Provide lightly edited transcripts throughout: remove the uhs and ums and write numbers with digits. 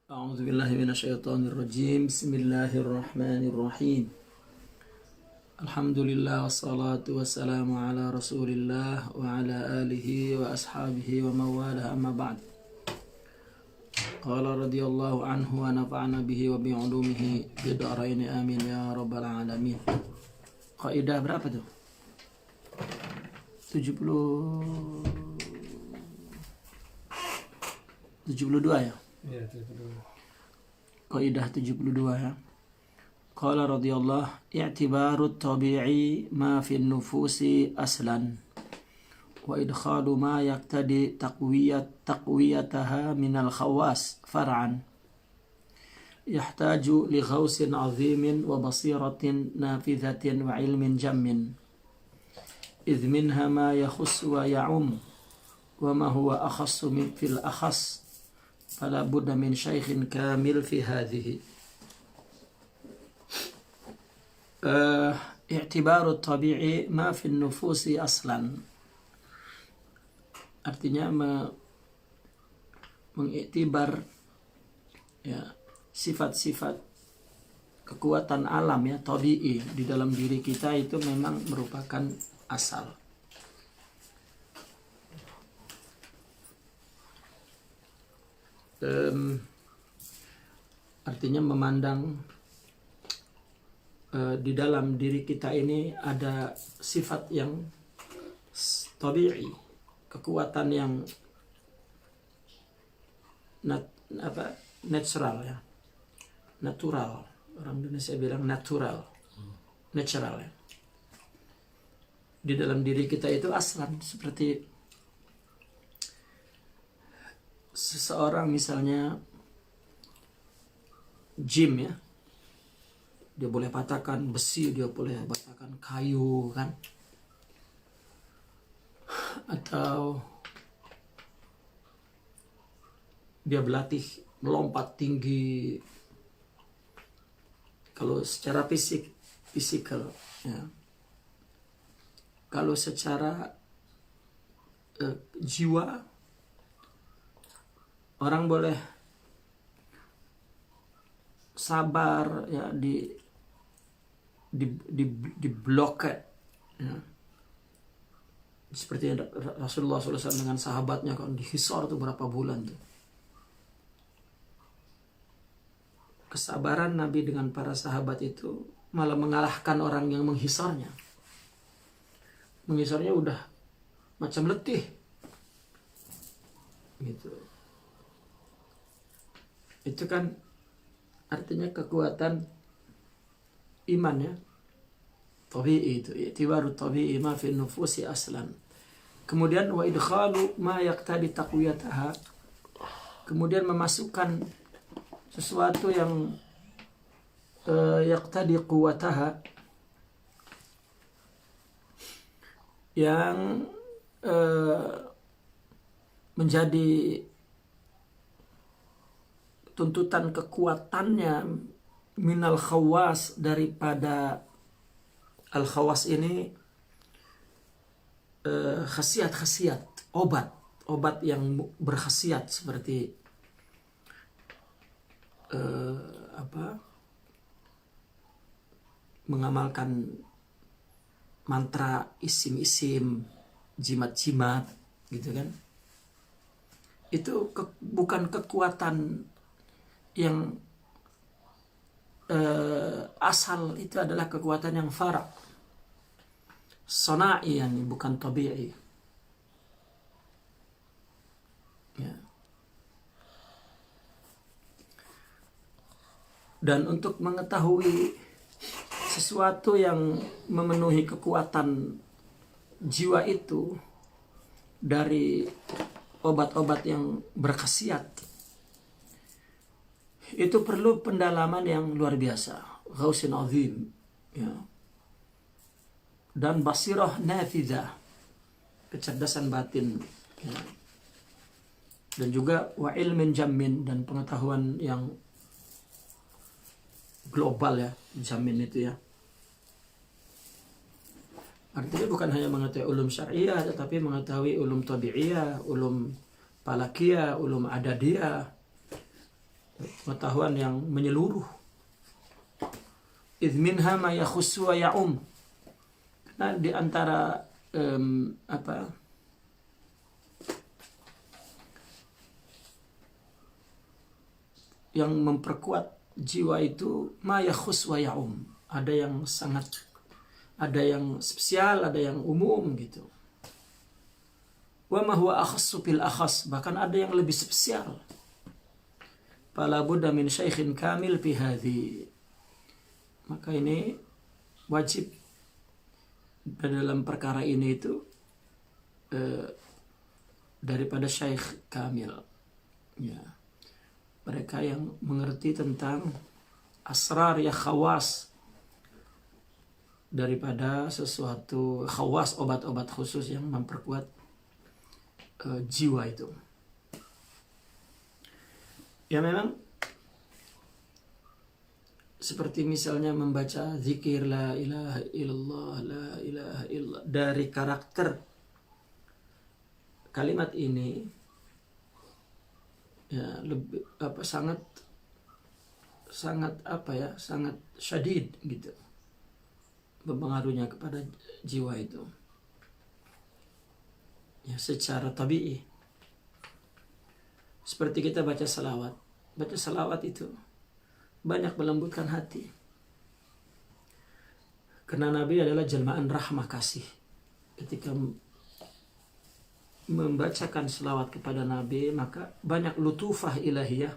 أعوذ بالله من الشيطان الرجيم. بسم الله الرحمن الرحيم. الحمد لله والصلاة والسلام على رسول الله وعلى آله وأصحابه ومن والاه، أما بعد. قال رضي الله عنه ونفعنا به وبعلومه في الدارين آمين يا رب العالمين. Kaidah berapa tuh? 72 ya? Ya, 72. Kaidah 72 ya. Qala radhiyallahu i'tibaru tabi'i ma fi nufusi aslan wa idkhalu ma yaqtadi taqwiyataha min al-khawas far'an yahtaju li ghawsin 'azimin wa basiratin nafidhatin wa 'ilmin jammin idh minha ma yakhus wa ya'um wa ma huwa akhassu min fil akhas fala budda min syaikhin kamil fi hadhihi. I'tibaru tabi'i ma fi nufusi aslan, artinya mengiktibar ya sifat-sifat kekuatan alam ya tabi'i di dalam diri kita itu memang merupakan asal. Artinya memandang di dalam diri kita ini ada sifat yang tabi'i, kekuatan yang natural ya, natural, orang Indonesia bilang natural ya. Di dalam diri kita itu aslan, seperti seseorang misalnya gym ya, dia boleh patahkan besi, dia boleh patahkan kayu kan, atau dia berlatih melompat tinggi. Kalau secara fisikal ya. Kalau secara jiwa, orang boleh sabar ya di blok ya. Seperti Rasulullah SAW dengan sahabatnya kan dihisar tuh berapa bulan tuh. Kesabaran Nabi dengan para sahabat itu malah mengalahkan orang yang menghisarnya. Menghisarnya udah macam letih gitu. Itu kan artinya kekuatan iman ya, tabi'i itu, i'tibaru tabi'i ma fi nufusi aslan. Kemudian wa idkhalu ma yaqtadi taqwiyataha, kemudian memasukkan sesuatu yang yaqtadi quwwataha, yang menjadi tuntutan kekuatannya minal khawas, daripada al khawas ini khasiat-khasiat, obat yang berkhasiat seperti mengamalkan mantra, isim-isim, jimat-jimat gitu kan. Itu bukan kekuatan yang asal, itu adalah kekuatan yang fara', sana'i, yani bukan tabi'i ya. Dan untuk mengetahui sesuatu yang memenuhi kekuatan jiwa itu dari obat-obat yang berkhasiat, itu perlu pendalaman yang luar biasa, ghausin azim ya, dan basirah nafidhah, kecerdasan batin ya. Dan juga wa ilmin jammin, dan pengetahuan yang global ya, jamin itu ya. Artinya bukan hanya mengetahui ulum syariah, tetapi mengetahui ulum tabi'iyah, ulum falakiyah, ulum adadiyah, pengetahuan yang menyeluruh. Idh minha ma yakhussu wa ya'um. Nah, di antara yang memperkuat jiwa itu ma yakhus wa ya'um. Ada yang spesial, ada yang umum gitu. Wa ma huwa akhassu bil akhas, bahkan ada yang lebih spesial. Fala budda min syaikhin kamil fi hadhi. Maka ini wajib dalam perkara ini itu daripada syaikh kamil, ya, mereka yang mengerti tentang asrar ya khawas, daripada sesuatu khawas, obat-obat khusus yang memperkuat jiwa itu. Ya memang seperti misalnya membaca zikir la ilaha illallah, la ilaha illallah, dari karakter kalimat ini ya lebih sangat syadid gitu berpengaruhnya kepada jiwa itu ya secara tabii. Seperti kita baca salawat itu banyak melembutkan hati, karena Nabi adalah jelmaan rahmah kasih. Ketika membacakan selawat kepada Nabi, maka banyak lutufah ilahiyah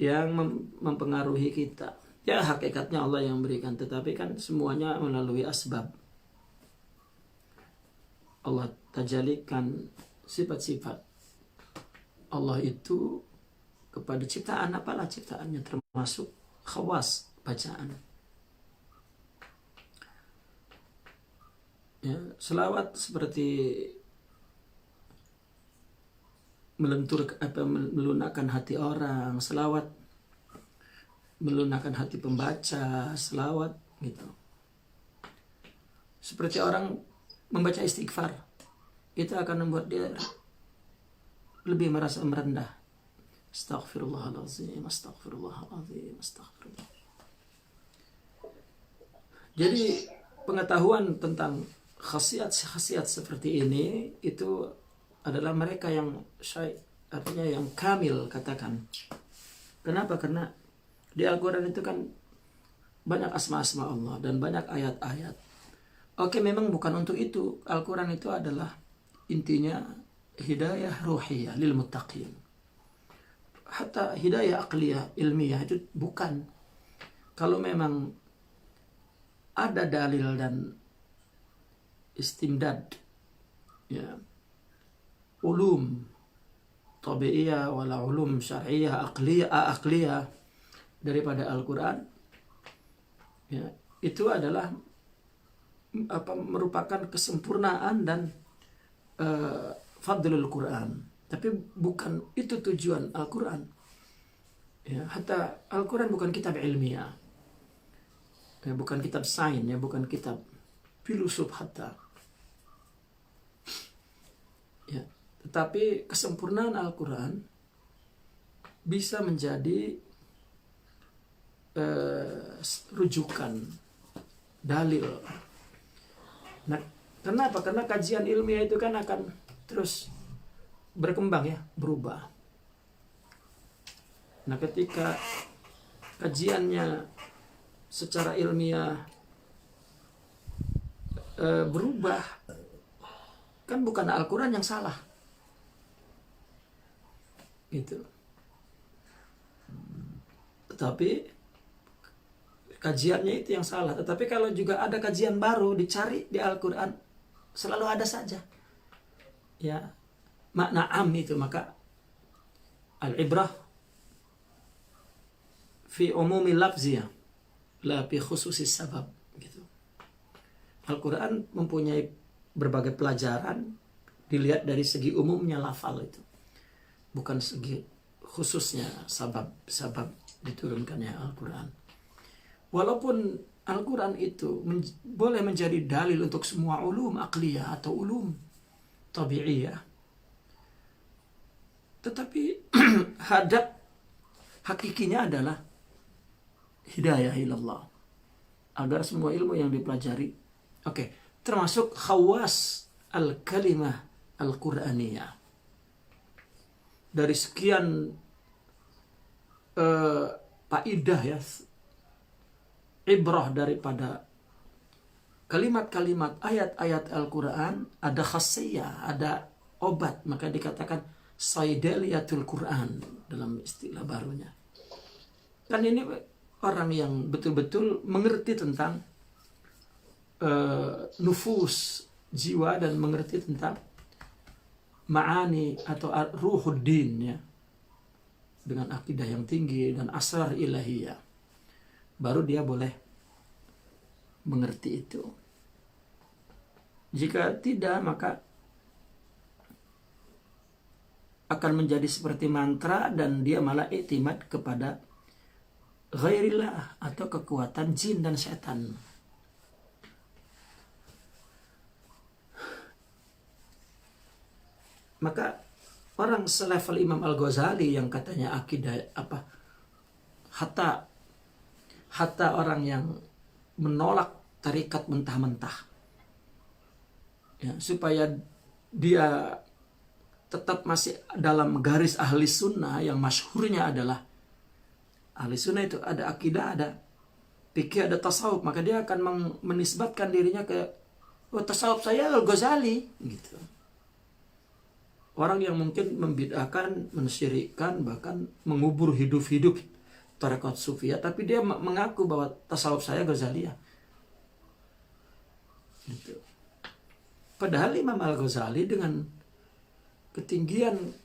yang mempengaruhi kita. Ya hakikatnya Allah yang berikan, tetapi kan semuanya melalui asbab. Allah tajalikan sifat-sifat Allah itu kepada ciptaan, apalah ciptaannya, termasuk khawas bacaan. Ya, selawat seperti melunakkan hati orang, selawat melunakkan hati pembaca, selawat gitu. Seperti orang membaca istighfar, itu akan membuat dia lebih merasa merendah. Astaghfirullahaladzim, astaghfirullahaladzim, astaghfirullah. Jadi pengetahuan tentang khasiat seperti ini itu adalah mereka yang artinya yang kamil, katakan. Kenapa? Karena di Al-Quran itu kan banyak asma-asma Allah dan banyak ayat-ayat. Oke, memang bukan untuk itu. Al-Quran itu adalah intinya hidayah ruhiyah lil muttaqin. Hatta hidayah aqliyah, ilmiah itu bukan. Kalau memang ada dalil dan istimdad, ya, ulum tabi'iyah wala ulum syar'iyah aqliyah daripada Al-Quran, ya, itu adalah merupakan kesempurnaan dan fadlul Quran. Tapi bukan itu tujuan Al-Quran. Ya, hatta Al-Quran bukan kitab ilmiah, ya, bukan kitab sains, ya, bukan kitab filosof hatta. Ya, tetapi kesempurnaan Al-Quran bisa menjadi rujukan, dalil. Nah, kenapa? Karena kajian ilmiah itu kan akan terus berkembang, ya, berubah. Nah, ketika kajiannya secara ilmiah berubah, kan bukan Al-Quran yang salah, gitu. Tetapi kajiannya itu yang salah. Tetapi kalau juga ada kajian baru dicari di Al-Quran, selalu ada saja, ya, makna am itu. Maka al-ibrah fi umumi lafziyah la fi khususis sabab, gitu. Al-Quran mempunyai berbagai pelajaran dilihat dari segi umumnya lafal itu, bukan segi khususnya sabab diturunkannya Al-Quran. Walaupun Al-Quran itu boleh menjadi dalil untuk semua ulum aqliyah atau ulum tabi'iyah, tetapi hadap hakikinya adalah hidayah ilallah, agar semua ilmu yang dipelajari, termasuk khawas al-kalimah al-Qur'aniyah. Dari sekian faidah ya, ibrah daripada kalimat-kalimat ayat-ayat Al-Quran, ada khasiyah, ada obat, maka dikatakan saidaliyatul Quran dalam istilah barunya. Kan ini orang yang betul-betul mengerti tentang nufus, jiwa, dan mengerti tentang ma'ani atau ruhuddin ya, dengan akidah yang tinggi dan asrar ilahiyah, baru dia boleh mengerti itu. Jika tidak, maka akan menjadi seperti mantra dan dia malah iktimad kepada ghairillah atau kekuatan jin dan setan. Maka orang selevel Imam Al-Ghazali yang katanya akidah hatta orang yang menolak tarikat mentah-mentah ya, supaya dia tetap masih dalam garis ahli sunnah yang masyhurnya adalah ahli sunnah itu ada akidah, ada fikih, ada tasawuf, maka dia akan menisbatkan dirinya ke tasawuf saya Al-Ghazali gitu. Orang yang mungkin membid'ahkan, mensyirikkan, bahkan mengubur hidup-hidup tarekat sufiyah, tapi dia mengaku bahwa tasawuf saya Ghazaliyah. Gitu. Padahal Imam Al-Ghazali dengan ketinggian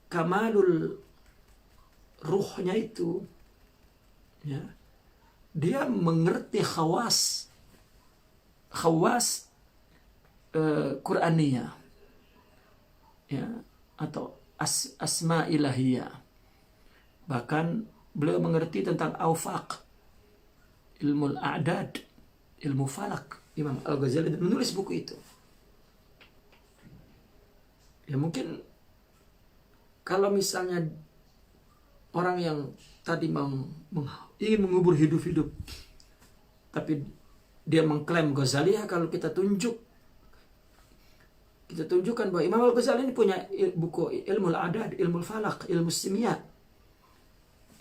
kamalul ruhnya itu, ya, dia mengerti khawas Qur'aniyah ya, atau asma ilahiyah. Bahkan beliau mengerti tentang aufaq, ilmu al-a'dad, ilmu falak. Imam Al-Ghazali menulis buku itu. Ya mungkin kalau misalnya orang yang tadi ingin mengubur hidup-hidup, tapi dia mengklaim Ghazaliyah, kalau kita tunjukkan bahwa Imam Al-Ghazali ini punya buku ilmu al-adad, ilmu falak, ilmu simia.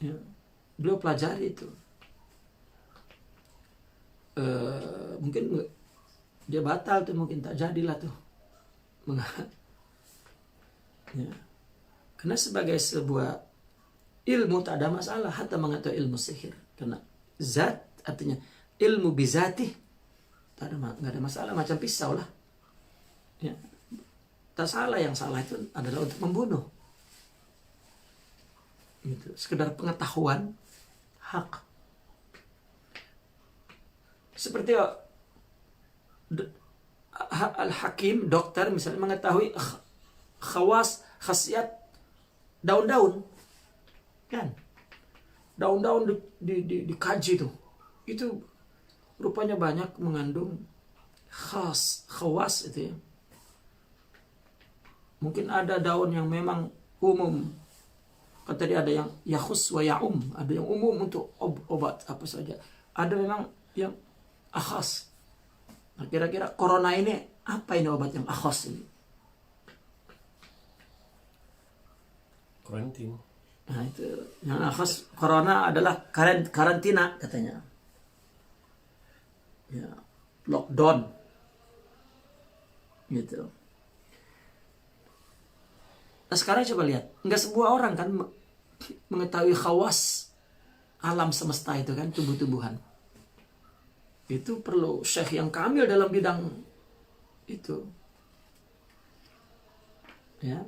Ya, beliau pelajari itu. Mungkin dia batal tuh, mungkin tak jadilah tuh. Ya. Karena sebagai sebuah ilmu tak ada masalah, hatta mengatakan ilmu sihir. Karena zat artinya ilmu bizatih, nggak ada masalah, macam pisau lah. Ya. Tak salah, yang salah itu adalah untuk membunuh. Gitu. Sekedar pengetahuan hak. Seperti al-hakim, dokter misalnya mengetahui khasiat daun-daun, kan? Daun-daun dikaji tuh. Itu rupanya banyak mengandung khawas itu ya. Mungkin ada daun yang memang umum. Kata dia ada yang yakhus wa ya'um, ada yang umum untuk obat apa saja. Ada memang yang akhas. Nah, kira-kira corona ini apa ini obat yang akhas ini? Karantina. Nah itu yang akhas corona adalah karantina katanya. Ya, lockdown. Gitu. Nah sekarang coba lihat, nggak semua orang kan mengetahui khawas alam semesta itu kan, tumbuh-tumbuhan. Itu perlu syekh yang kamil dalam bidang itu. Ya.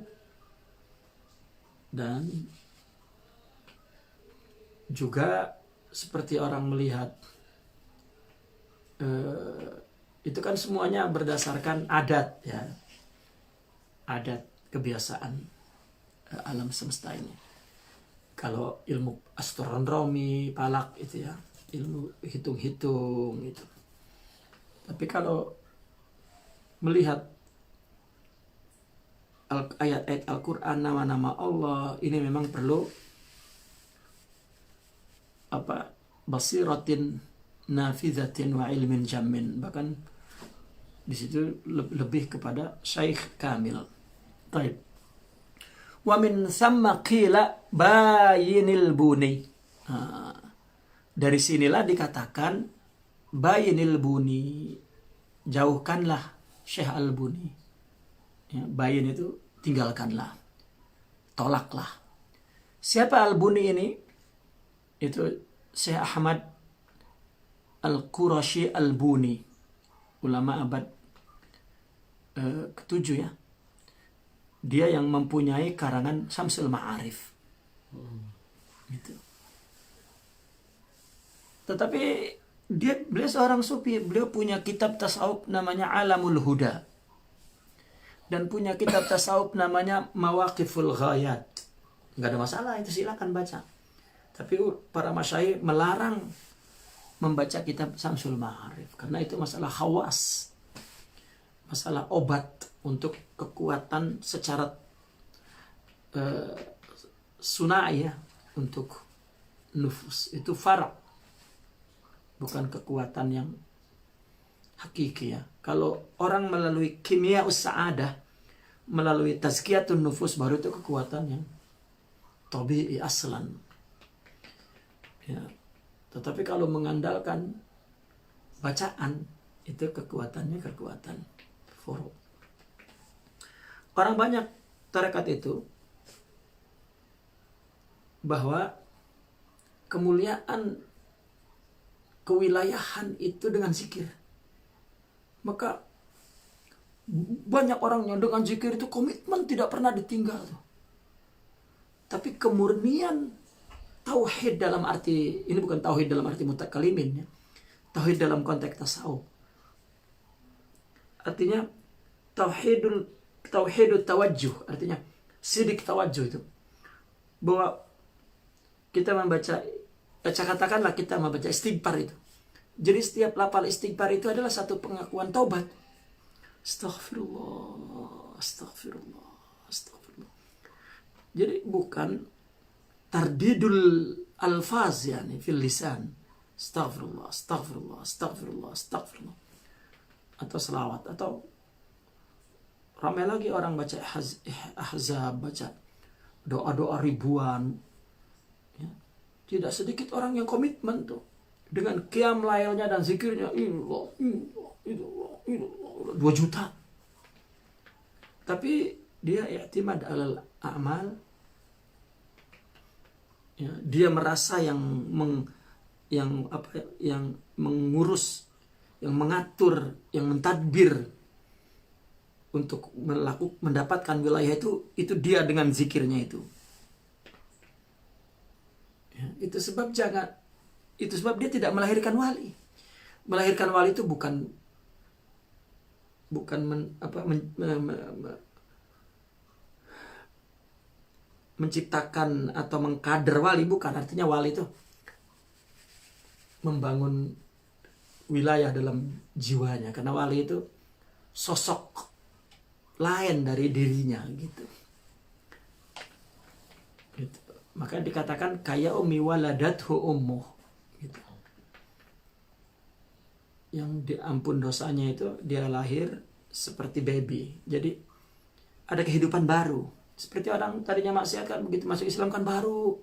Dan juga seperti orang melihat itu kan semuanya berdasarkan adat ya. Adat, kebiasaan alam semesta ini. Kalau ilmu astronomi, falak itu ya, ilmu hitung-hitung itu. Tapi kalau melihat ayat-ayat Al-Quran, nama-nama Allah ini memang perlu basiratin nafizatin wa ilmin jamin. Bahkan di situ lebih kepada Syekh Kamil. Baik. Wa min thamma qila bayinil buni. Dari sinilah dikatakan bayinil buni, jauhkanlah Syekh Al-Buni. Ya, bayin itu tinggalkanlah, tolaklah. Siapa Al-Buni ini? Itu Syekh Ahmad Al-Qurashi Al-Buni, ulama abad ke-7 ya. Dia yang mempunyai karangan Syamsul Ma'arif. Gitu. Tetapi beliau seorang sufi, beliau punya kitab tasawuf namanya Alamul Huda. Dan punya kitab tasawuf namanya Mawaqiful Ghayat. Nggak ada masalah, itu silakan baca. Tapi para masyayikh melarang membaca kitab Syamsul Ma'arif. Karena itu masalah khawas. Masalah obat untuk kekuatan secara sunai ya. Untuk nufus. Itu far'. Bukan kekuatan yang hakiki ya. Kalau orang melalui kimia us-sa'adah, melalui tazkiyatun nufus, baru itu kekuatan yang tabi'i aslan. Ya. Tetapi kalau mengandalkan bacaan, itu kekuatannya kekuatan furu'. Orang banyak tarekat itu bahwa kemuliaan kewilayahan itu dengan zikir. Maka banyak orang yang dengan zikir itu komitmen tidak pernah ditinggal. Tapi kemurnian tauhid dalam arti, ini bukan tauhid dalam arti mutakalimin ya. Tauhid dalam konteks tasawuf. Artinya tauhidul tawajjuh, artinya sidik tawajjuh itu. Bahwa kita membaca, katakanlah kita membaca istighfar itu. Jadi setiap lafal istighfar itu adalah satu pengakuan taubat. Astaghfirullah, astaghfirullah, astaghfirullah. Jadi bukan tardidul alfaz yani fil lisan. Astaghfirullah, astaghfirullah, astaghfirullah, astaghfirullah. Atau selawat, atau ramai lagi orang baca ahzab, baca doa-doa ribuan. Ya. Tidak sedikit orang yang komitmen tuh dengan qiyam lailnya dan zikirnya illallah, illallah, illallah, 2 juta. Tapi dia i'timad alal a'mal. Ya, dia merasa yang mengurus, yang mengatur, yang mentadbir untuk mendapatkan wilayah itu dia dengan zikirnya itu. Ya, itu sebab dia tidak melahirkan wali. Melahirkan wali itu bukan menciptakan atau mengkader wali, bukan. Artinya wali itu membangun wilayah dalam jiwanya, karena wali itu sosok lain dari dirinya gitu. Gitu. Maka dikatakan kaya ummi waladathu ummuh gitu. Yang diampun dosanya itu dia lahir seperti baby. Jadi ada kehidupan baru. Seperti orang tadinya maksiat kan, begitu masuk Islam kan baru.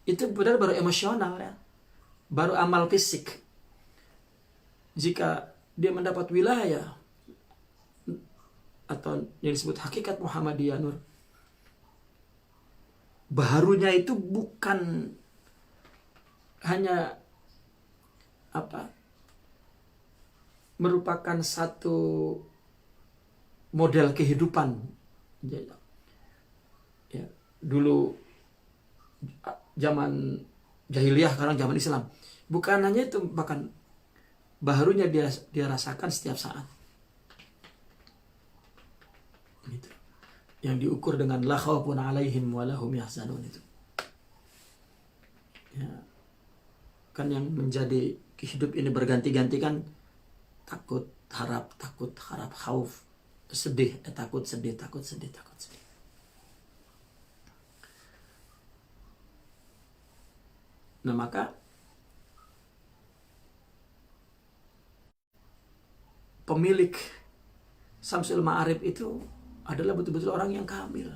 Itu benar baru emosional ya. Baru amal fisik. Jika dia mendapat wilayah atau yang disebut hakikat Muhammadiyah Nur, barunya itu bukan hanya merupakan satu model kehidupan. Ya, dulu zaman jahiliyah, sekarang zaman Islam. Bukan hanya itu, bahkan barunya dia rasakan setiap saat. Gitu. Yang diukur dengan la khaufun 'alaihim wa lahum yahzanun itu. Ya. Kan yang menjadi hidup ini berganti-ganti kan takut, harap, khauf, sedih, takut, sedih, takut, sedih, takut, sedih. Nah maka pemilik Syamsul Ma'arif itu adalah betul-betul orang yang kamil.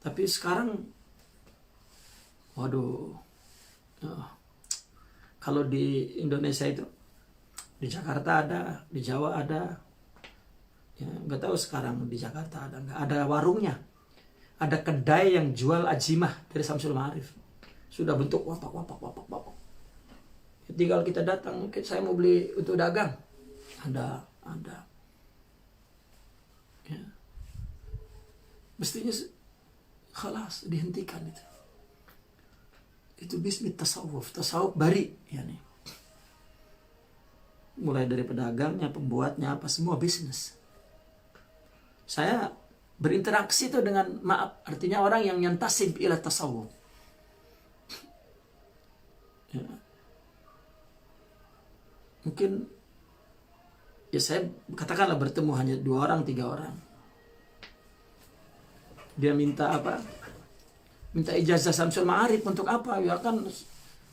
Tapi sekarang, waduh, kalau di Indonesia itu, di Jakarta ada, di Jawa ada, ya nggak tahu sekarang di Jakarta ada nggak? Ada warungnya, ada kedai yang jual ajimah dari Syamsul Ma'arif, sudah bentuk wapak. Tinggal kita datang, saya mau beli untuk dagang, ada. Ya. Mestinya khalas dihentikan itu. Itu bisnis tasawuf bari, ya nih. Mulai dari pedagangnya, pembuatnya, apa semua bisnis. Saya berinteraksi itu dengan artinya orang yang yantasib ila tasawuf. Ya. Mungkin ya saya katakanlah bertemu hanya 2 orang, 3 orang. Dia minta apa? Minta ijazah Syamsul Ma'arif untuk apa? Ya kan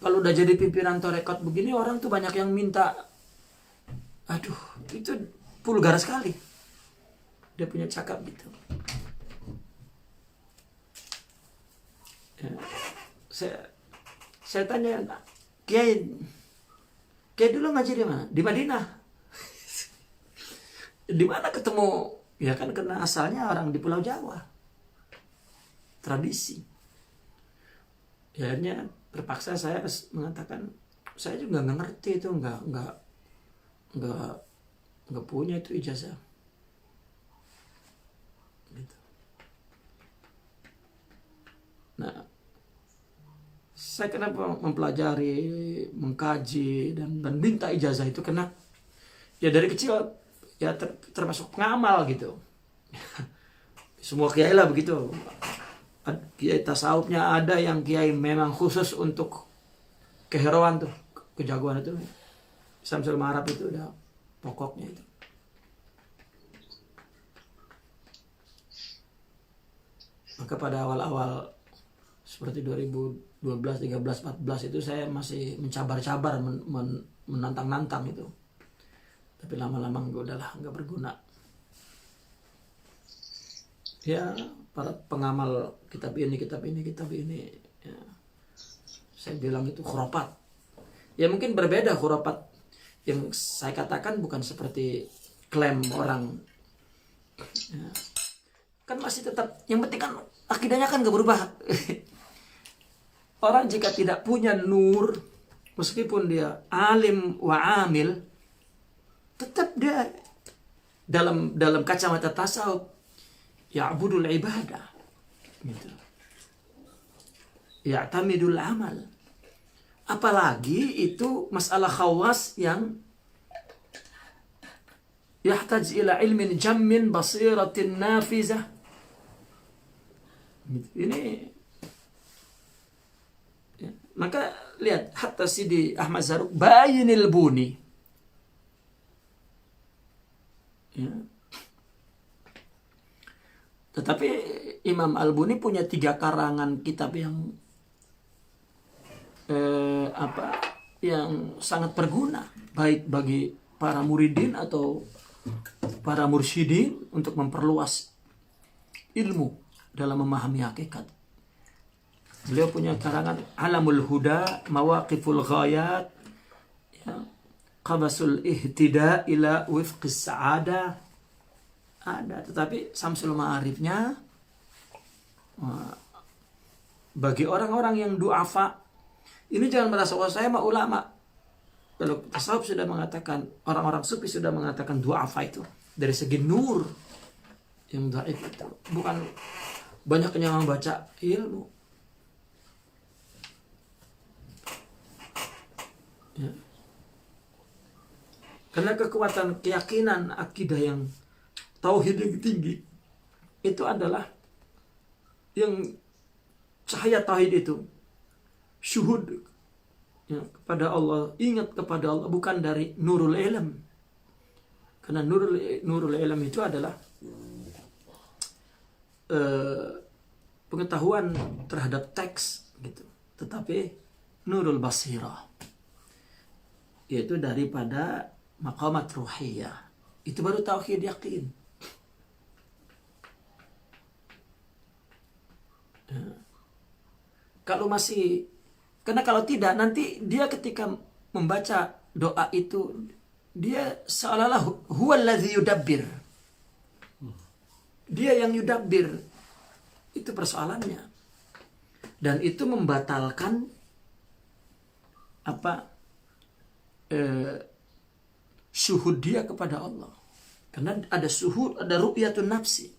kalau udah jadi pimpinan tarekat begini orang tuh banyak yang minta. Aduh, itu vulgar sekali. Dia punya cakap gitu. Ya, saya tanya, Kiai dulu ngaji di mana? Di Madinah. Di mana ketemu? Ya kan karena asalnya orang di Pulau Jawa. Tradisi. Ya, akhirnya terpaksa saya mengatakan saya juga nggak ngerti itu, nggak punya itu ijazah. Gitu. Nah, saya kenapa mempelajari, mengkaji dan minta ijazah itu karena ya dari kecil ya termasuk pengamal gitu. Semua kiai lah begitu. Kiai tasawufnya ada yang kiai memang khusus untuk keheroan tuh, kejagoan itu. Syamsul Ma'arif itu udah pokoknya itu. Maka pada awal-awal seperti 2012, 13, 14 itu saya masih mencabar-cabar, menantang-nantang itu. Tapi lama-lama udahlah, nggak berguna. Ya, para pengamal kitab ini ya, saya bilang itu khurafat. Ya mungkin berbeda khurafat yang saya katakan bukan seperti klaim orang ya. Kan masih tetap, yang penting kan akidahnya kan gak berubah. Orang jika tidak punya nur, meskipun dia alim wa amil, tetap dia dalam kacamata tasawuf ya'budul ibadah gitu. Ya'tamidul amal. Apalagi itu masalah khawas yang yahtaj ila ilmin jammin basiratin nafizah. Ini ya. Maka lihat hatta Sidi Ahmad Zarruq bayinil buni ya. Tetapi Imam Al-Buni punya 3 karangan kitab yang yang sangat berguna baik bagi para muridin atau para mursyidin untuk memperluas ilmu dalam memahami hakikat. Beliau punya karangan Alamul Huda, Mawaqiful Ghayat, ya, Qabasul Ihtida ila Wifqis Sa'ada. Ada, tetapi Syamsul Ma'arifnya bagi orang-orang yang du'afa, ini jangan merasa bahwa saya mah ulama. Kalau tasawuf sudah mengatakan, orang-orang sufi sudah mengatakan du'afa itu dari segi nur yang dhaif itu, bukan banyaknya membaca ilmu ya. Karena kekuatan keyakinan akidah yang tauhid yang tinggi itu adalah yang cahaya tauhid itu syuhud ya, kepada Allah, ingat kepada Allah, bukan dari nurul ilm. Karena nurul ilm itu adalah pengetahuan terhadap teks gitu, tetapi nurul basirah, yaitu daripada maqamat ruhiyah. Itu baru tauhid yakin. Kalau masih, karena kalau tidak nanti dia ketika membaca doa itu dia seolah-olah huwallazi yudabbir. Dia yang yudabbir. Itu persoalannya. Dan itu membatalkan syuhud dia kepada Allah. Karena ada syuhud, ada ru'yatun nafsi.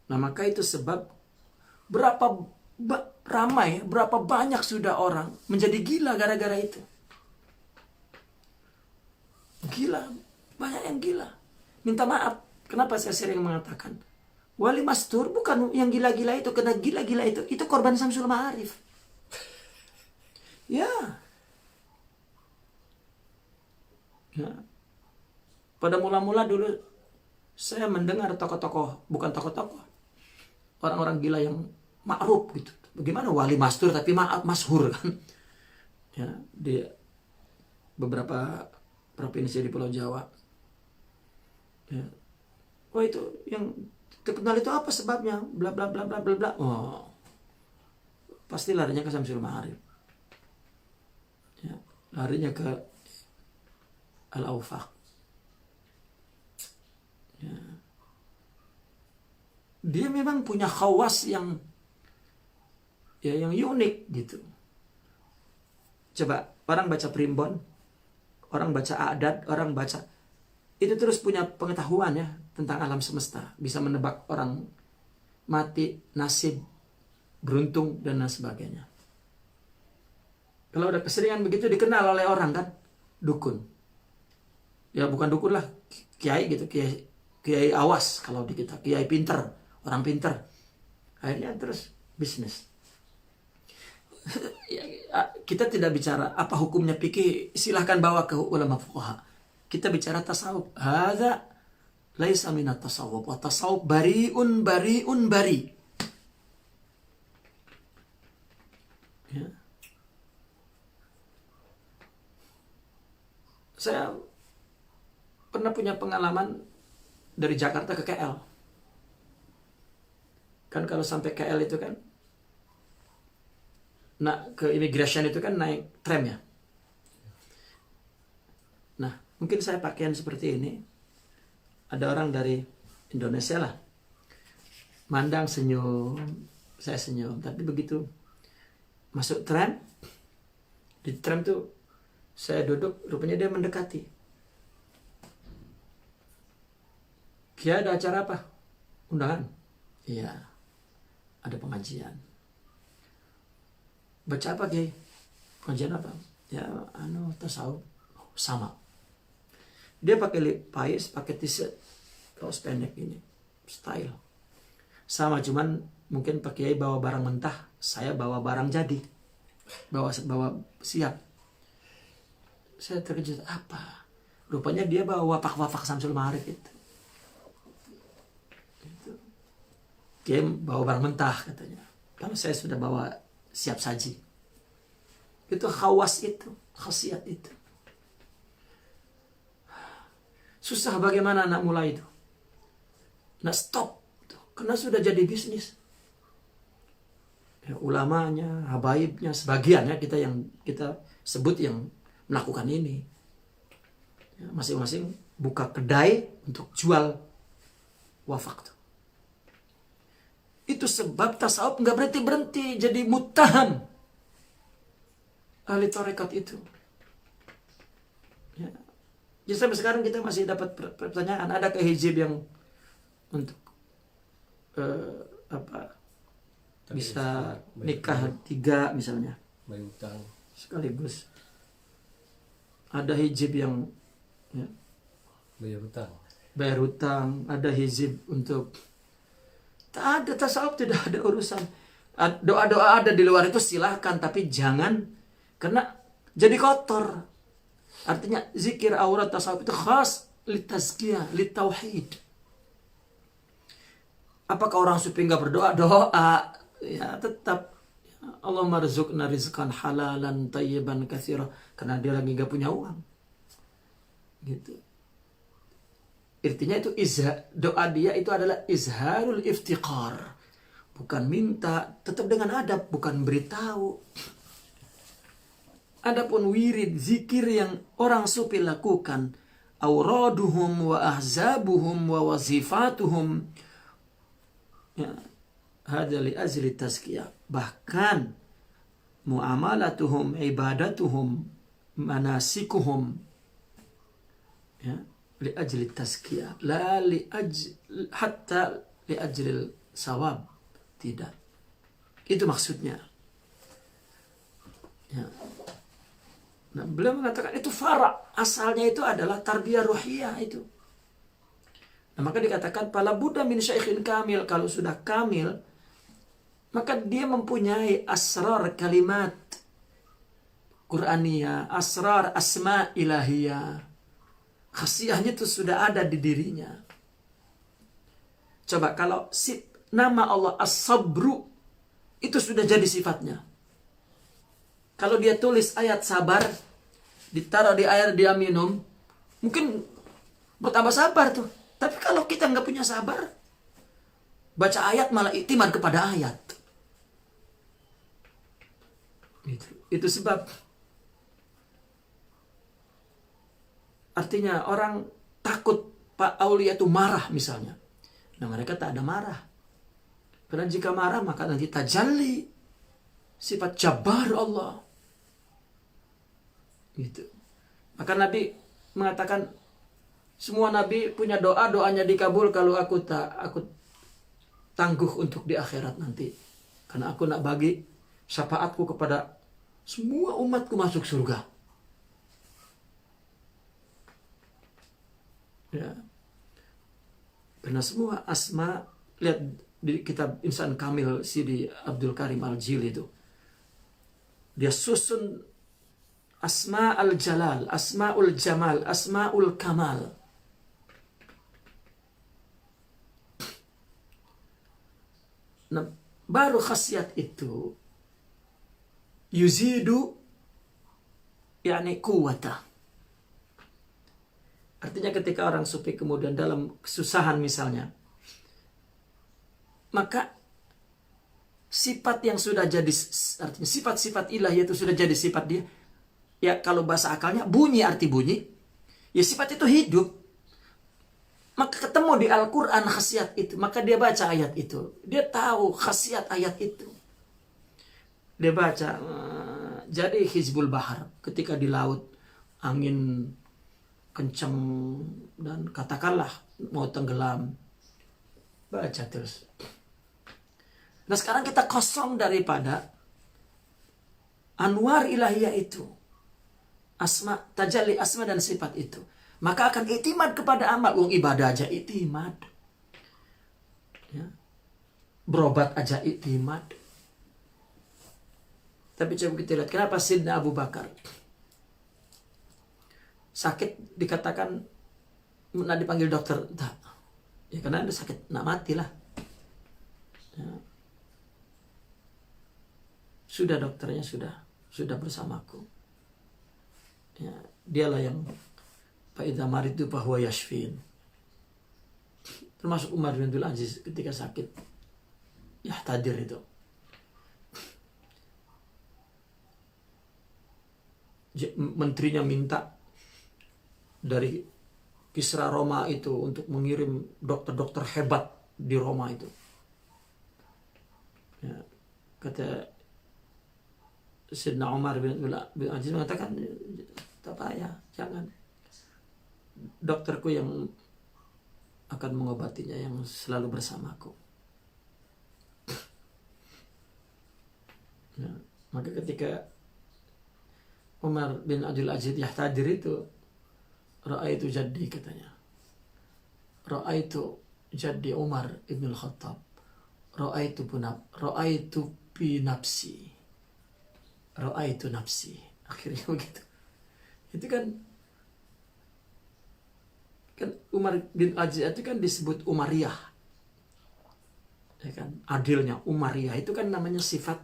Nah, maka itu sebab berapa banyak sudah orang menjadi gila gara-gara itu. Gila, banyak yang gila. Minta maaf, kenapa saya sering mengatakan wali mastur bukan yang gila-gila itu, karena gila-gila itu korban Syamsul Ma'arif. Ya. Pada mula-mula dulu saya mendengar tokoh-tokoh, bukan tokoh-tokoh, orang-orang gila yang ma'ruf gitu. Bagaimana wali mastur tapi masyhur kan? Ya, di beberapa provinsi di Pulau Jawa. Ya. Wah, itu yang terkenal itu apa sebabnya? Bla bla bla bla bla bla. Oh. Pasti larinya ke Syamsul Ma'arif. Ya, larinya ke Al-Awfaq. Ya. Dia memang punya khawas yang unik gitu. Coba orang baca primbon, orang baca adat, orang baca itu terus punya pengetahuan ya tentang alam semesta, bisa menebak orang mati, nasib, beruntung dan lain sebagainya. Kalau udah keseringan begitu dikenal oleh orang kan, dukun. Ya bukan dukun lah, kiai gitu, kiai awas kalau di kita, kiai pinter, orang pinter. Akhirnya terus bisnis. Kita tidak bicara apa hukumnya fikih, silahkan bawa ke ulama fuqaha. Kita bicara tasawuf. Hadza laisa minat tasawuf. Wa tasawuf bariun bari. Ya. Saya pernah punya pengalaman dari Jakarta ke KL. Kan kalau sampai KL itu kan, nah ke immigration itu kan naik tram ya. Nah, mungkin saya pakaian seperti ini. Ada orang dari Indonesia lah. Mandang senyum, saya senyum. Tapi begitu masuk tram, di tram tuh saya duduk, rupanya dia mendekati. Kia ada acara apa? Undangan? Iya, ada pengajian. Baca apa Kiai? Pengajian apa? Ya, tasawuf. Sama. Dia pakai pais, pakai t-shirt, kaos pendek ini, style. Sama, cuman mungkin Pak Kiai bawa barang mentah, saya bawa barang jadi, bawa siap. Saya terkejut, apa? Rupanya dia bawa wapak-wapak Syamsul Ma'arif itu. Kiai bawa barang mentah katanya. Kalau saya sudah bawa siap saji. Itu khawas itu, khasiat itu. Susah bagaimana anak mulai itu. Nah stop. Karena sudah jadi bisnis. Ya, ulamanya, habaibnya, sebagian ya kita sebut yang melakukan ini. Ya, masing-masing buka kedai untuk jual wafak. Itu sebab tasawuf nggak berhenti jadi muttaham ahli tarekat itu. Ya. Jadi sampai sekarang kita masih dapat pertanyaan, ada ke hijab yang untuk bisa nikah 3 misalnya bayar utang sekaligus. Ada hijab yang ya, bayar utang, ada hijab untuk tak ada tasawuf, tidak ada urusan. Doa-doa ada di luar itu silahkan, tapi jangan karena jadi kotor. Artinya zikir aurat tasawuf itu khas litazkiyah, litauhid. Apakah orang sufi nggak berdoa? Doa. Ya tetap. Allahumma rizqna rizqan halalan tayyiban katsira. Karena dia lagi nggak punya uang. Gitu. Artinya itu doa dia itu adalah izharul iftiqar. Bukan minta, tetap dengan adab, bukan beritahu. Adapun wirid, zikir yang orang sufi lakukan, auraduhum wa ahzabuhum wa wazifatuhum, ya, hada li ajli tazkiyah. Bahkan muamalatuhum, ibadatuhum, manasikuhum, ya, li ajli tazkiyah, la li hatta li ajli sawab. Tidak. Itu maksudnya. Ya. Nah, beliau mengatakan itu fara. Asalnya itu adalah tarbiyah ruhiyah itu. Nah, maka dikatakan pala Buddha min syaikhin kamil. Kalau sudah kamil, maka dia mempunyai asrar kalimat Qur'aniyah, asrar asma ilahiyah. Khasiahnya itu sudah ada di dirinya. Coba kalau nama Allah As-Sabru itu sudah jadi sifatnya. Kalau dia tulis ayat sabar, ditaruh di air dia minum, mungkin bertambah sabar tuh. Tapi kalau kita nggak punya sabar, baca ayat malah iktimat kepada ayat. Itu sebab artinya orang takut Pak Aulia itu marah misalnya. Nah mereka tak ada marah. Karena jika marah maka nanti tajalli sifat jabar Allah. Gitu. Maka Nabi mengatakan semua Nabi punya doa, doanya dikabul kalau aku tangguh untuk di akhirat nanti. Karena aku nak bagi syafaatku kepada semua umatku masuk surga. Ya. Karena semua asma, lihat di kitab Insan Kamil Sidi Abdul Karim Al-Jili itu. Dia susun Asma al-Jalal, Asma'ul Jamal, Asma'ul Kamal. Nah, baru khasiat itu yuzidu yakni kuwata. Artinya ketika orang sufi kemudian dalam kesusahan misalnya, maka sifat yang sudah jadi, artinya sifat-sifat ilahi itu sudah jadi sifat dia. Ya kalau bahasa akalnya bunyi, arti bunyi. Ya sifat itu hidup. Maka ketemu di Al-Quran khasiat itu. Maka dia baca ayat itu. Dia tahu khasiat ayat itu. Dia baca. Jadi Hizbul Bahar. Ketika di laut angin kencang dan katakanlah mau tenggelam. Baca terus. Nah sekarang kita kosong daripada anwar ilahiyah itu. Asma, tajalli asma dan sifat itu. Maka akan iktimad kepada amal. Ibadah aja iktimad. Ya. Berobat aja iktimad. Tapi coba kita lihat. Kenapa Sidna Abu Bakar sakit dikatakan nak dipanggil dokter? Tak. Ya karena ada sakit, nak matilah. Ya. Sudah dokternya sudah bersamaku. Ya, dialah yang fa'idha maridu fahuwa yashfin. Termasuk Umar bin Abdul Aziz ketika sakit yahtadir itu. Menterinya minta dari Kisra Roma itu untuk mengirim dokter-dokter hebat di Roma itu. Ya, kata Sayyidina Umar bin Abdul Aziz mengatakan, tak payah, jangan. Dokterku yang akan mengobatinya, yang selalu bersamaku. Ya, maka ketika Umar bin Abdul Aziz yahtadir itu, ra'aitu jaddi katanya. Ra'aitu jaddi Umar ibn al-Khattab. Ra'aitu bi nafsi. Ra'aitu nafsi. Akhirnya begitu. Itu kan Umar bin Aziz itu kan disebut Umariyah. ya kan, adilnya Umayyah itu kan namanya sifat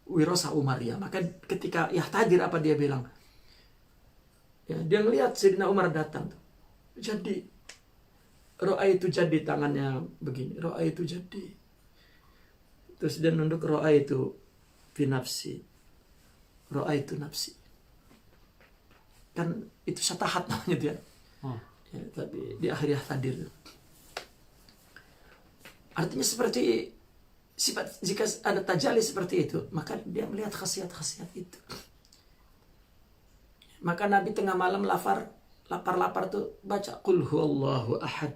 wirasah Umayyah. Maka ketika yahtadir apa dia bilang? Ya, dia ngelihat Sayyidina Umar datang tuh. Jadi roa itu jadi tangannya begini, roa itu jadi. Terus dia nunduk, roa itu fi nafsi, roa itu nafsi. Kan itu syatahat namanya dia. Ya, tapi di akhir yahtadir. Artinya seperti sifat, jika ada tajalli seperti itu, maka dia melihat khasiat-khasiat itu. Maka Nabi tengah malam lapar tuh baca qul huwallahu ahad,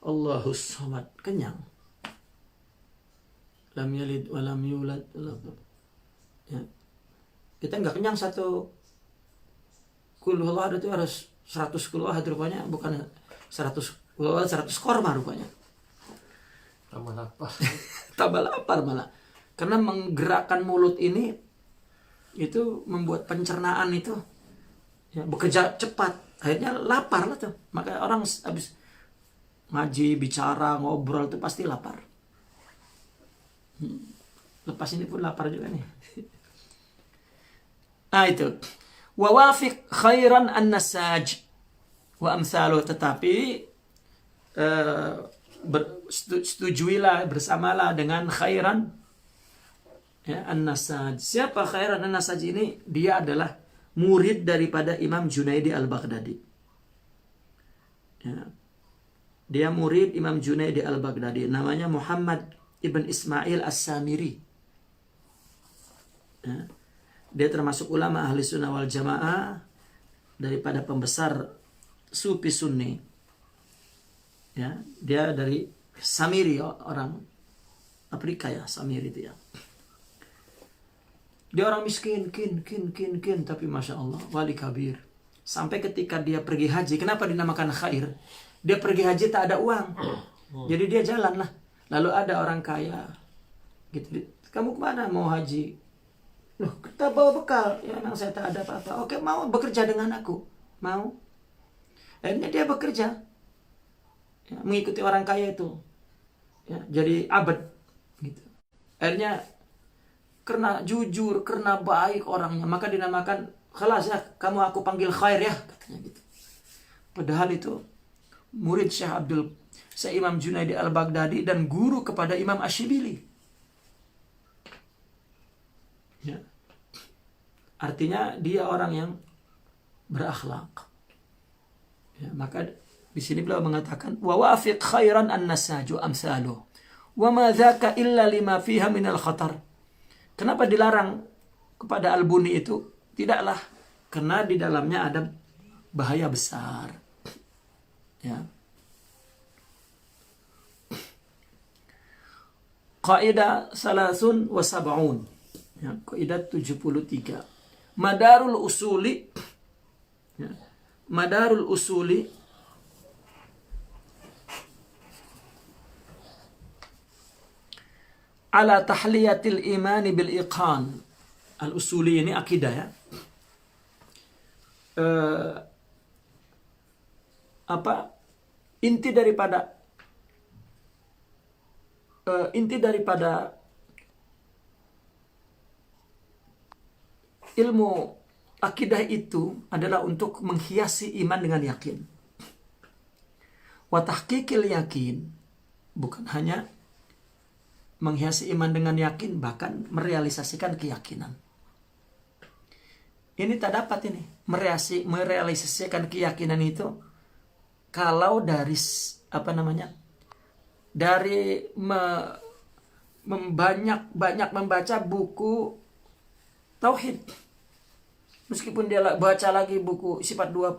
Allahus samad, kenyang. Lam yalid wa lam yulad. Ya. Kita nggak kenyang satu qul huwallahu itu harus 100 qul huwallahu rupanya, bukan 100 qul huwallahu 100 korma rupanya. Tambah lapar. Tambah lapar malah. Karena menggerakkan mulut ini itu membuat pencernaan itu ya, bekerja cepat. Akhirnya lapar lah tuh. Maka orang habis ngaji, bicara, ngobrol itu pasti lapar. Lepas ini pun lapar juga nih. Nah itu. Wa wafiq khairan an-nasaj wa amsalu, tetapi setujuilah, bersamalah dengan khairan ya, an-nasaj. Siapa khairan an-nasaj ini? Dia adalah murid daripada Imam Junaidi al-Baghdadi. Ya. Dia murid Imam Junaidi al-Baghdadi. Namanya Muhammad ibn Ismail as-Samiri. Ya. Dia termasuk ulama ahli sunnah wal jamaah, daripada pembesar sufi sunni. Ya, dia dari Samiri, orang Afrika ya, Samiri itu ya. Dia orang miskin, kin, tapi masya Allah, wali kabir. Sampai ketika dia pergi haji, kenapa dinamakan khair? Dia pergi haji tak ada uang, jadi dia jalan lah. Lalu ada orang kaya, gitu. Kamu kemana mau haji? Loh, kita bawa bekal. Ya, memang saya tak ada apa-apa. Oke, mau bekerja dengan aku? Mau? Akhirnya dia bekerja. Ya, mengikuti orang kaya itu ya, jadi abad gitu. Akhirnya karena jujur, karena baik orangnya, maka dinamakan khalas ya, kamu aku panggil khair ya, katanya gitu. Padahal itu murid Syekh Imam Junaidi al-Baghdadi dan guru kepada Imam Ash-Shibili ya. Artinya dia orang yang berakhlak ya. Maka di sini beliau mengatakan wa wafiq khairan an-nasaju amsalu wa ma dzaka illa lima fiha minal khatar. Kenapa dilarang kepada Al-Buni itu? Tidaklah karena di dalamnya ada bahaya besar. Ya. Qaidah salasun wa sab'un. Ya, kaidah 73. Madarul usuli ya. Madarul usuli ala tahliyatil imani bil iqan. Al-usuli ini akidah ya. Inti daripada ilmu akidah itu adalah untuk menghiasi iman dengan yakin. Wa tahqiqil yakin, bukan hanya menghiasi iman dengan yakin, bahkan merealisasikan keyakinan. Ini tak dapat ini merealisasikan keyakinan itu kalau dari dari banyak membaca buku tauhid. Meskipun dia baca lagi buku sifat 20,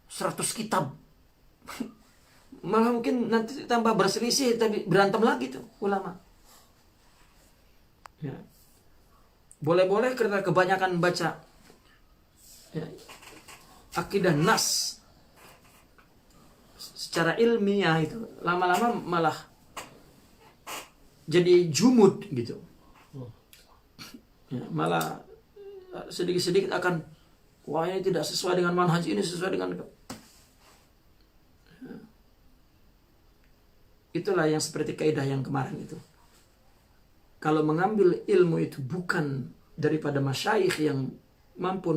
100 kitab. Malah mungkin nanti tambah berselisih, tapi berantem lagi tuh ulama. Ya. Boleh-boleh karena kebanyakan baca ya, akidah nas secara ilmiah itu, lama-lama malah jadi jumud gitu. Ya, malah sedikit-sedikit akan, wah ini tidak sesuai dengan manhaj ini, sesuai dengan Itulah yang seperti kaidah yang kemarin itu. Kalau mengambil ilmu itu bukan daripada masyayikh yang mampu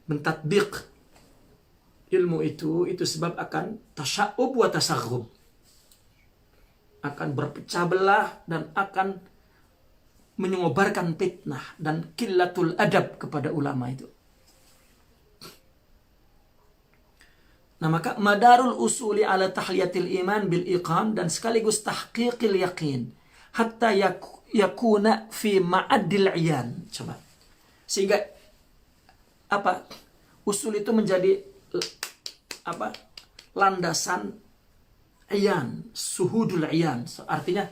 mentatbiq ilmu itu sebab akan tasya'ub wa tasaghub. Akan berpecah belah dan akan menyobarkan fitnah dan qillatul adab kepada ulama itu. Nah, maka madarul usuli ala tahliyatil iman bil iqam dan sekaligus tahqiqil yaqin hatta yakuna fi ma'adil iyan. Coba. Sehingga apa? Usul itu menjadi apa? Landasan iyan, suhudul iyan. Artinya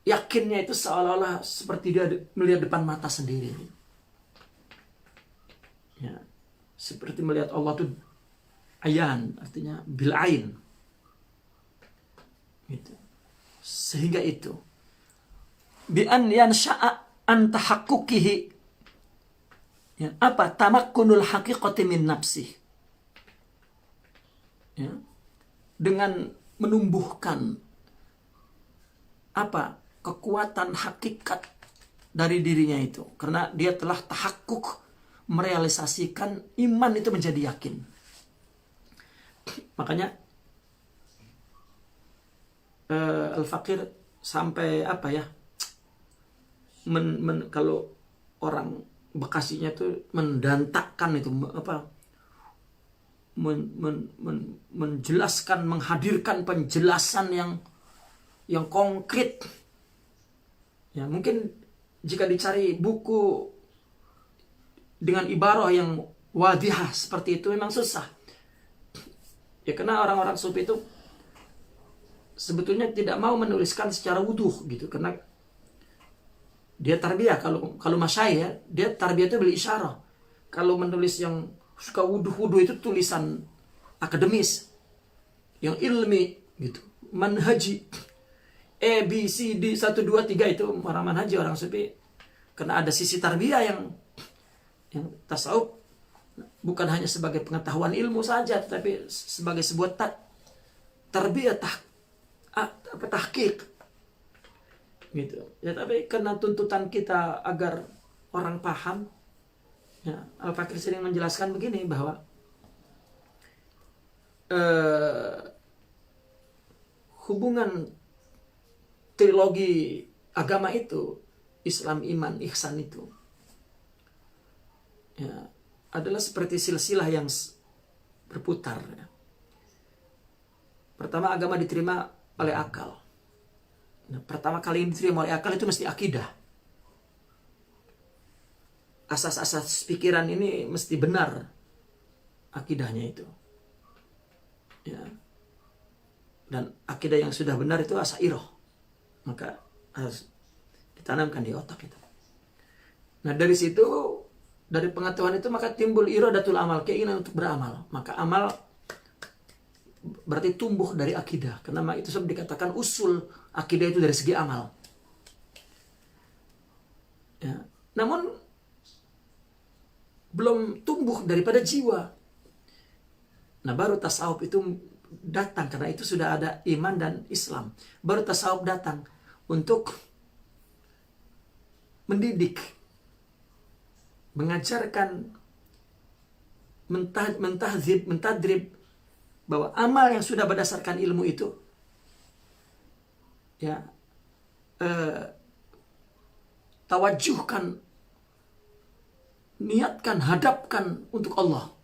yakinnya itu seolah-olah seperti dia melihat depan mata sendiri. Ya, seperti melihat Allah itu ayan, artinya bil ain. Gitu. Sehingga itu bi an yansha'a an tahaqquqihi. Ya, apa? Tamakkunul haqiqati min nafsih. Ya. Dengan menumbuhkan apa? Kekuatan hakikat dari dirinya itu. Karena dia telah tahakkuk merealisasikan iman itu menjadi yakin. Makanya Al-Fakir sampai apa ya? Kalau orang Bekasinya itu mendantakan itu apa? Menjelaskan, menghadirkan penjelasan yang konkret. Ya, mungkin jika dicari buku dengan ibarah yang wadihah seperti itu memang susah. Ya, karena orang-orang sufi itu sebetulnya tidak mau menuliskan secara wuduh gitu, karena dia tarbiyah. Kalau masyayikh ya, dia tarbiyah itu bil isyarah. Kalau menulis yang suka wuduh itu tulisan akademis, yang ilmi gitu, manhaji A B C D 1 2 3 itu orang manhaji, orang sufi. Karena ada sisi tarbiyah yang tasawuf bukan hanya sebagai pengetahuan ilmu saja, tetapi sebagai sebuah tarbiyah tahqiq gitu. Ya, tapi karena tuntutan kita agar orang paham, ya, Al-Fakir sering menjelaskan begini bahwa hubungan trilogi agama itu, Islam, iman, ihsan itu, ya, adalah seperti silsilah yang berputar. Ya. Pertama, agama diterima oleh akal. Nah, pertama kali yang diterima oleh akal itu mesti akidah. Asas-asas pikiran ini mesti benar akidahnya itu. Ya. Dan akidah yang sudah benar itu asy'ariyah. Maka harus ditanamkan di otak itu. Nah, dari situ, dari pengetahuan itu maka timbul iradatul amal, keinginan untuk beramal. Maka amal berarti tumbuh dari akidah. Karena itu sebab dikatakan usul akidah itu dari segi amal. Ya. Namun belum tumbuh daripada jiwa. Nah, baru tasawuf itu datang, karena itu sudah ada iman dan Islam. Baru tasawuf datang untuk mendidik, mengajarkan, mentadrib bahwa amal yang sudah berdasarkan ilmu itu, ya, tawajuhkan, niatkan, hadapkan untuk Allah.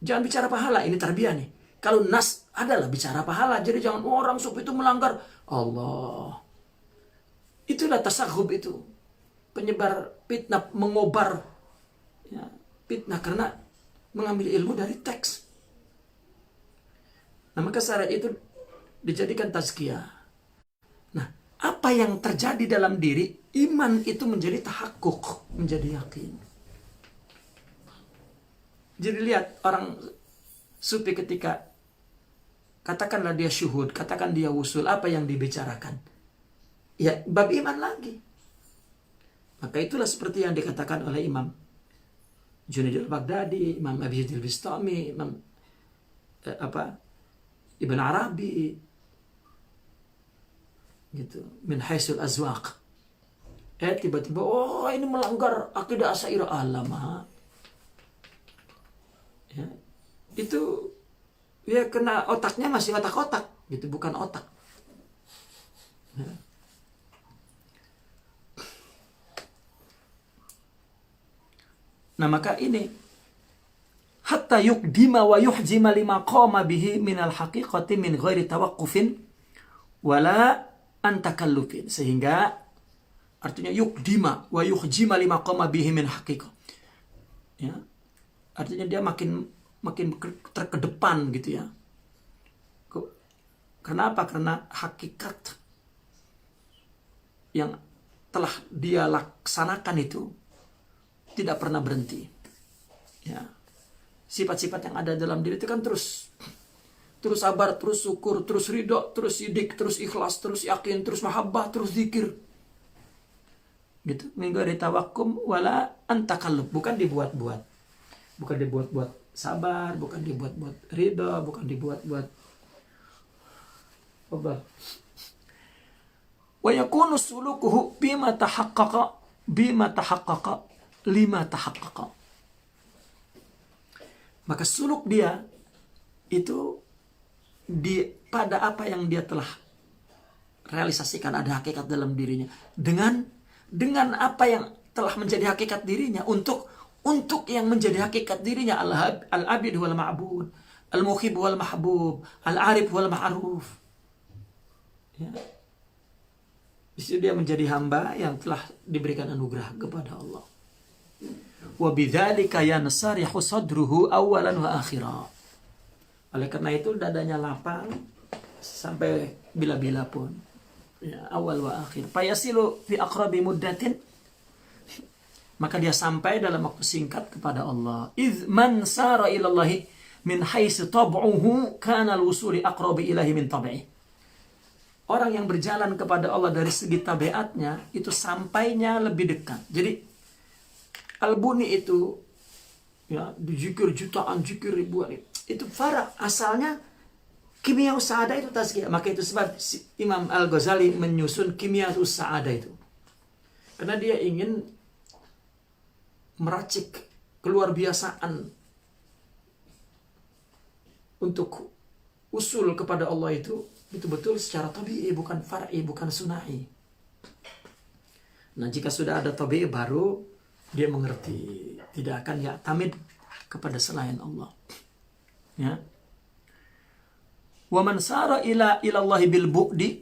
Jangan bicara pahala, ini tarbiyah nih. Kalau nas adalah bicara pahala, jadi jangan orang sufi itu melanggar Allah. Itulah tasaghub itu, penyebar fitnah, mengobar, ya, fitnah karena mengambil ilmu dari teks. Nah, maka syarat itu dijadikan tazkiyah. Nah, apa yang terjadi dalam diri, iman itu menjadi tahakkuk, menjadi yakin. Jadi lihat orang sufi ketika katakanlah dia syuhud, katakan dia wusul, apa yang dibicarakan? Ya, bab iman lagi. Maka itulah seperti yang dikatakan oleh Imam Junaid al-Baghdadi, Imam Abi Yazid al-Bistami, Imam Ibn Arabi, gitu, min haisul azwaq. Tiba-tiba, oh ini melanggar akidah Asy'ariyah, alama. Ya, itu ya kena otaknya masih otak-otak, gitu, bukan otak. Ya. Nah maka ini hatta yuqdima wa yuhjima lima qama bihi minal haqiqati min ghairi tawaqqufin wala antakallufin, sehingga artinya yuqdima wa yuhjima lima qama bihi min haqiqah, ya, artinya dia makin terkedepan gitu ya. Kenapa? Karena hakikat yang telah dia laksanakan itu tidak pernah berhenti. Ya. Sifat-sifat yang ada dalam diri itu kan terus sabar, terus syukur, terus ridho, terus sidik, terus ikhlas, terus yakin, terus mahabbah, terus zikir. Gitu. Min ghairi tawakkum wala antakallub, bukan dibuat-buat. Bukan dibuat-buat sabar, bukan dibuat-buat ridho, bukan dibuat-buat apa. Wa yakunu sulukuhu bima tahaqqaqa lima tahaqqaqa. Maka suluk dia itu pada apa yang dia telah realisasikan, ada hakikat dalam dirinya, dengan apa yang telah menjadi hakikat dirinya, untuk yang menjadi hakikat dirinya, al-abid wal ma'bud, al-muhib wal mahbub, al-arif wal ma'ruf. Ya. Di situ dia menjadi hamba yang telah diberikan anugerah kepada Allah. Wa bidzalika yansarihu sadruhu awalan wa akhira. Oleh karena itu dadanya lapang sampai bila-bila pun. Ya, awal wa akhir. Fayasilu fi aqrabi muddatin, maka dia sampai dalam waktu singkat kepada Allah. Idz man sara ila Allah min haitsu tab'uhu kana al-wusuli aqrabi ilahi min tab'ihi. Orang yang berjalan kepada Allah dari segi tabiatnya itu sampainya lebih dekat. Jadi Al-Buni itu ya zikir jutaan, zikir ribuan, itu faraq, asalnya kimia sa'adah itu tazkiyah. Maka itu sebab Imam Al-Ghazali menyusun kimia sa'adah itu, karena dia ingin meracik keluar biasaan untuk usul kepada Allah itu betul-betul secara tabi'i, bukan far'i, bukan sunai. Nah jika sudah ada tabi'i baru dia mengerti, tidak akan ya'tamid kepada selain Allah. Ya. Wa man sara ila Allah bil bu'di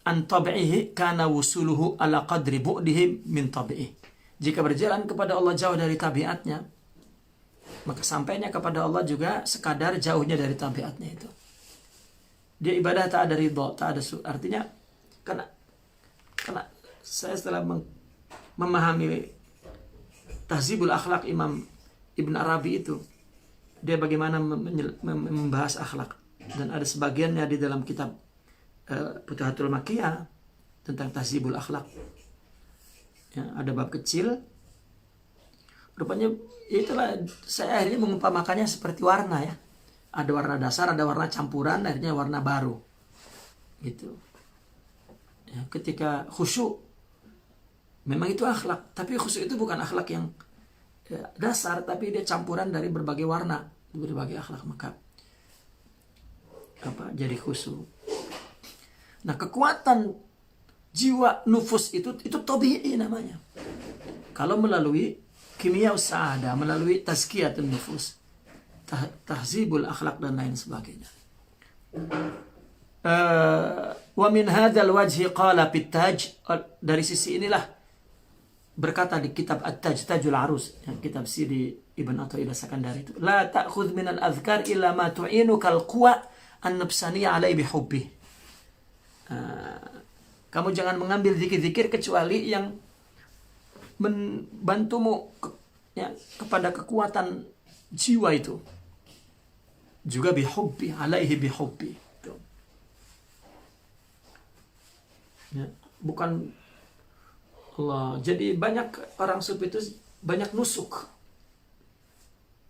an tab'ihi kana wusuluhu ala qadri bu'dihi min tab'ihi. Jika berjalan kepada Allah jauh dari tabiatnya, maka sampainya kepada Allah juga sekadar jauhnya dari tabiatnya itu. Dia ibadah tak ada ridha, tak ada artinya karena saya setelah memahami Tahzibul Akhlaq Imam Ibn Arabi itu, dia bagaimana membahas akhlak, dan ada sebagiannya di dalam kitab Futuhatul Makkiyah tentang Tahzibul Akhlaq. Ya, ada bab kecil, rupanya itulah saya akhirnya mengumpamakannya seperti warna ya. Ada warna dasar, ada warna campuran, akhirnya warna baru. Gitu. Ya, ketika khusyuk, memang itu akhlak, tapi khusyuk itu bukan akhlak yang dasar, tapi dia campuran dari berbagai warna, berbagai akhlak, maka jadi khusyuk. Nah, kekuatan jiwa nufus itu tabi'i namanya. Kalau melalui kimia sa'adah, melalui tazkiyatun nufus, tahzibul akhlak dan lain sebagainya. Wa min hadzal wajhi qala fit taj, dari sisi inilah berkata di kitab At-Taj, Tajul Arus, yang kitab Sidi Ibn Athaillah Sakandari itu, la ta'khudh min al-adhkar illa ma tu'inuka al-quwa an-nafsaniyya alai bihubbi. Kamu jangan mengambil zikir-zikir kecuali yang membantumu kepada kekuatan jiwa itu. Juga bihubbi, alaihi bihubbi. Ya, bukan Allah. Jadi banyak orang sufi itu banyak nusuk.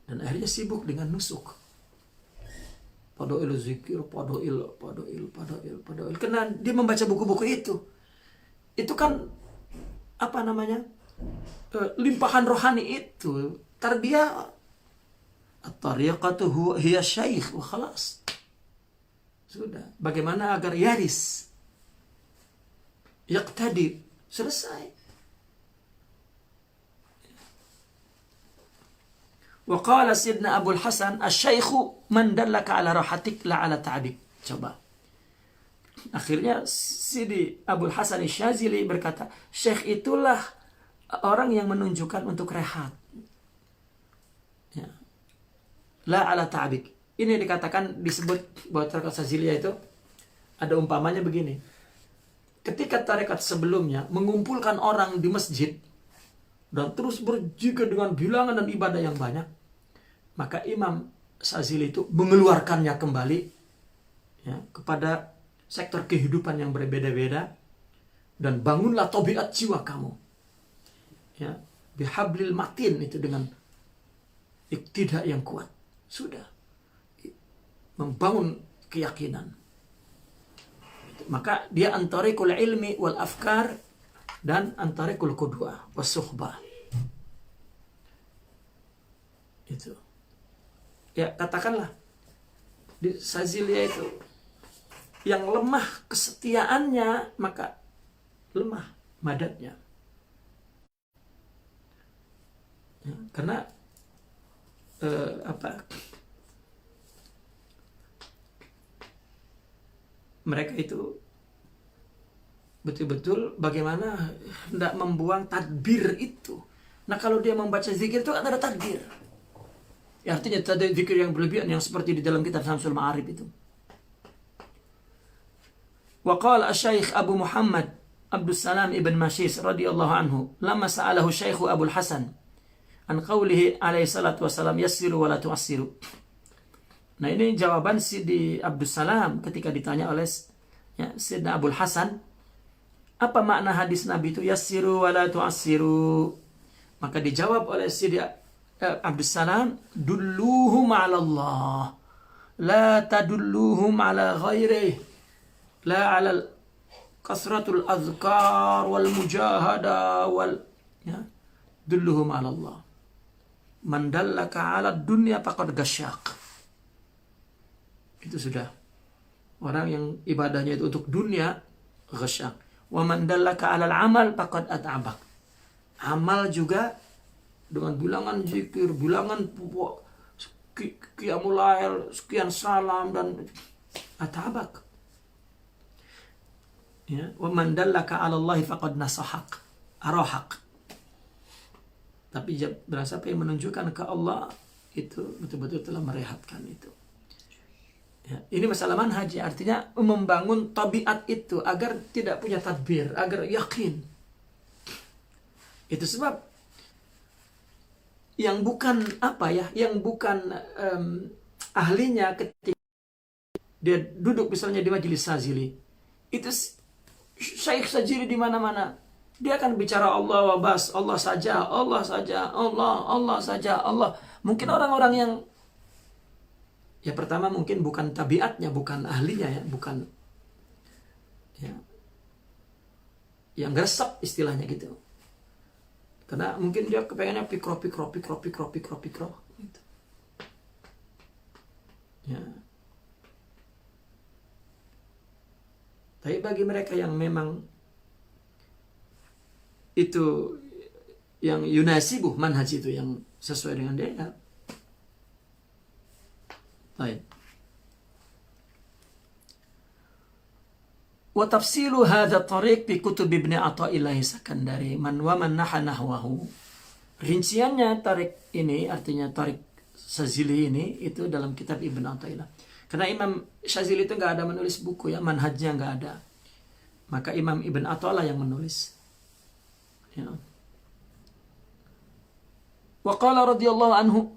Dan akhirnya sibuk dengan nusuk. Padoil zikir, padoil. Karena dia membaca buku-buku itu. Itu kan limpahan rohani itu. Tarbiyah at-tariqatu hiya syaikh wa khalas. Sudah. Bagaimana agar yaris? Yaqtadi. Selesai. Wa qala Sayyidina Abul Hasan, "Asy-syaikhu man dallaka ala rahatik la ala ta'abik." Coba. Akhirnya Sidi Abul Hasan Asy-Syadzili berkata, syekh itulah orang yang menunjukkan untuk rehat. Ya. La ala ta'abik. Ini dikatakan, disebut bahwa tarekat Syadziliyah itu ada umpamanya begini. Ketika tarekat sebelumnya mengumpulkan orang di masjid dan terus berzikir dengan bilangan dan ibadah yang banyak, maka Imam Syadzili itu mengeluarkannya kembali ya, kepada sektor kehidupan yang berbeda-beda, dan bangunlah tabiat jiwa kamu ya, bihablil matin, itu dengan iktidak yang kuat. Sudah membangun keyakinan. Maka dia antarikul ilmi wal afkar dan antarikul qudwah was suhbah. Itu. Ya, katakanlah di Syadziliyah itu yang lemah kesetiaannya, maka lemah madatnya. Ya, karena mereka itu betul-betul bagaimana hendak membuang tadbir itu. Nah, kalau dia membaca zikir itu kan ada tadbir. Ya, artinya ada zikir yang berlebihan yang seperti di dalam kitab Syamsul Ma'arif itu. Wa qala asy-syaikh Abu Muhammad Abdus Salam ibn Mashis radhiyallahu anhu, lama sa'alahu Syekh Abul Hasan an qawlihi alaihi salatu wassalam yassiru wa la tu'assiru. Nah, ini jawaban Sidi Abdus Salam ketika ditanya oleh Sayyidina Abul Hasan, apa makna hadis Nabi itu yassiru wa la tu'assiru? Maka dijawab oleh Sidi Abdus Salam, dulluhum 'ala Allah, la tadulluhum 'ala ghairihi, la 'ala kasratul azkar wal mujahada wal dulluhum 'ala Allah. Man dallaka 'ala dunya faqad gasyaq. Itu sudah. Orang yang ibadahnya itu untuk dunia, ghasyak. Wa man dallaka 'alal 'amal faqad at'abak. Amal juga dengan bilangan zikir, bilangan qiyamul lail, sekian salam dan at'abak. Ya, wa man dallaka 'ala Allah faqad nasahak. Arahak. Tapi berasa yang menunjukkan ke Allah itu betul-betul telah merehatkan itu. Ya, ini masalah manhaj, artinya membangun tabiat itu agar tidak punya tadbir, agar yakin. Itu sebab yang bukan yang bukan ahlinya ketika dia duduk misalnya di majelis Syadzili, itu Syekh Syadzili di mana-mana dia akan bicara Allah wa bas, Allah saja, Allah saja, Allah saja, Allah. Mungkin orang-orang yang ya pertama mungkin bukan tabiatnya, bukan ahlinya ya, bukan ya, yang gresep istilahnya gitu. Karena mungkin dia kepengennya pikro gitu. Ya. Tapi bagi mereka yang memang itu yang yunasibuh manhaj itu yang sesuai dengan dia, ya. Baik. Wa tafsilu hadha tariq bi kutub Ibn Athaillah Sakandari man wa man naha nahwahu. Rinciannya tarik ini, artinya tarik Syadzili ini, itu dalam kitab Ibn Athaillah. Karena Imam Syadzili itu nggak ada menulis buku ya, manhajnya nggak ada. Maka Imam Ibn Athaillah yang menulis. Ya. Wa qala radhiyallahu anhu,